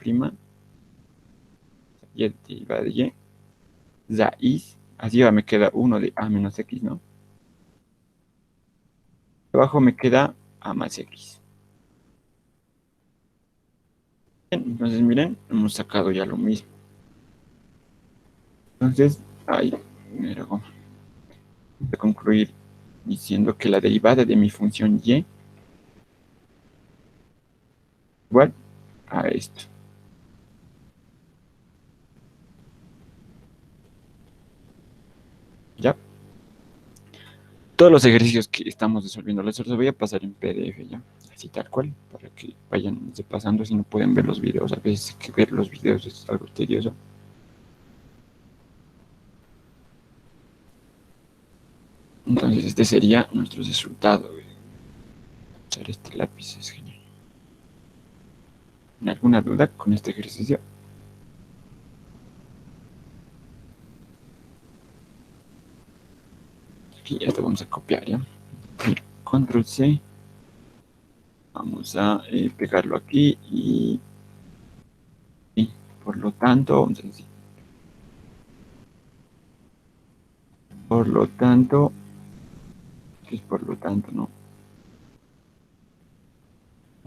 y derivada de y, raíz. Así va, me queda uno de a menos x, ¿no? Abajo me queda a más x. Bien, entonces, miren, hemos sacado ya lo mismo. Entonces, ahí, mira, voy a concluir diciendo que la derivada de mi función y igual a esto. ¿Ya? Todos los ejercicios que estamos resolviendo, los voy a pasar en PDF, ¿ya? Así tal cual, para que vayan pasando si no pueden ver los videos. A veces que ver los videos es algo tedioso. Entonces este sería nuestro resultado. Usar este lápiz es genial. ¿Alguna duda con este ejercicio? Aquí ya te vamos a copiar, ¿ya? Control C. Vamos a pegarlo aquí y por lo tanto, vamos a decir, por lo tanto, ¿qué es por lo tanto? No.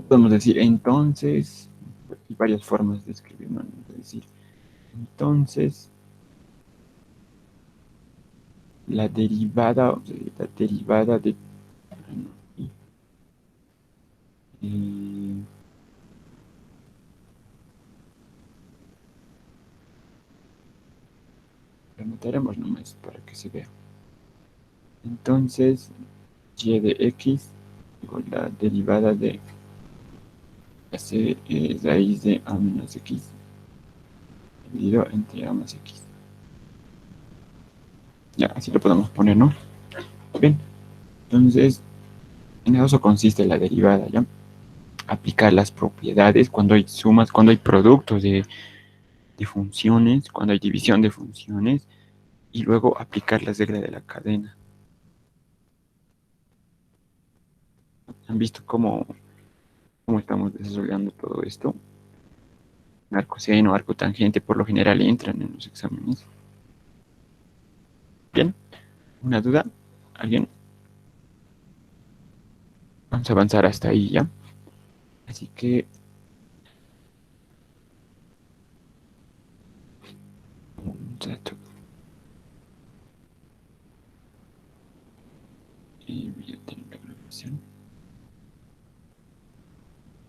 Podemos decir entonces, hay varias formas de escribir, ¿no? De decir entonces, la derivada de... eh, lo anotaremos nomás para que se vea. Entonces, y de x igual la derivada de raíz de a menos x dividido entre a más x. Ya, así lo podemos poner, ¿no? Bien, entonces, en eso consiste la derivada, ¿ya? Aplicar las propiedades cuando hay sumas, cuando hay productos de funciones, cuando hay división de funciones, y luego aplicar las reglas de la cadena. ¿Han visto cómo estamos desarrollando todo esto? Arco seno, arco tangente, por lo general entran en los exámenes. Bien, ¿una duda? ¿Alguien? Vamos a avanzar hasta ahí, ¿ya? Así que vamos a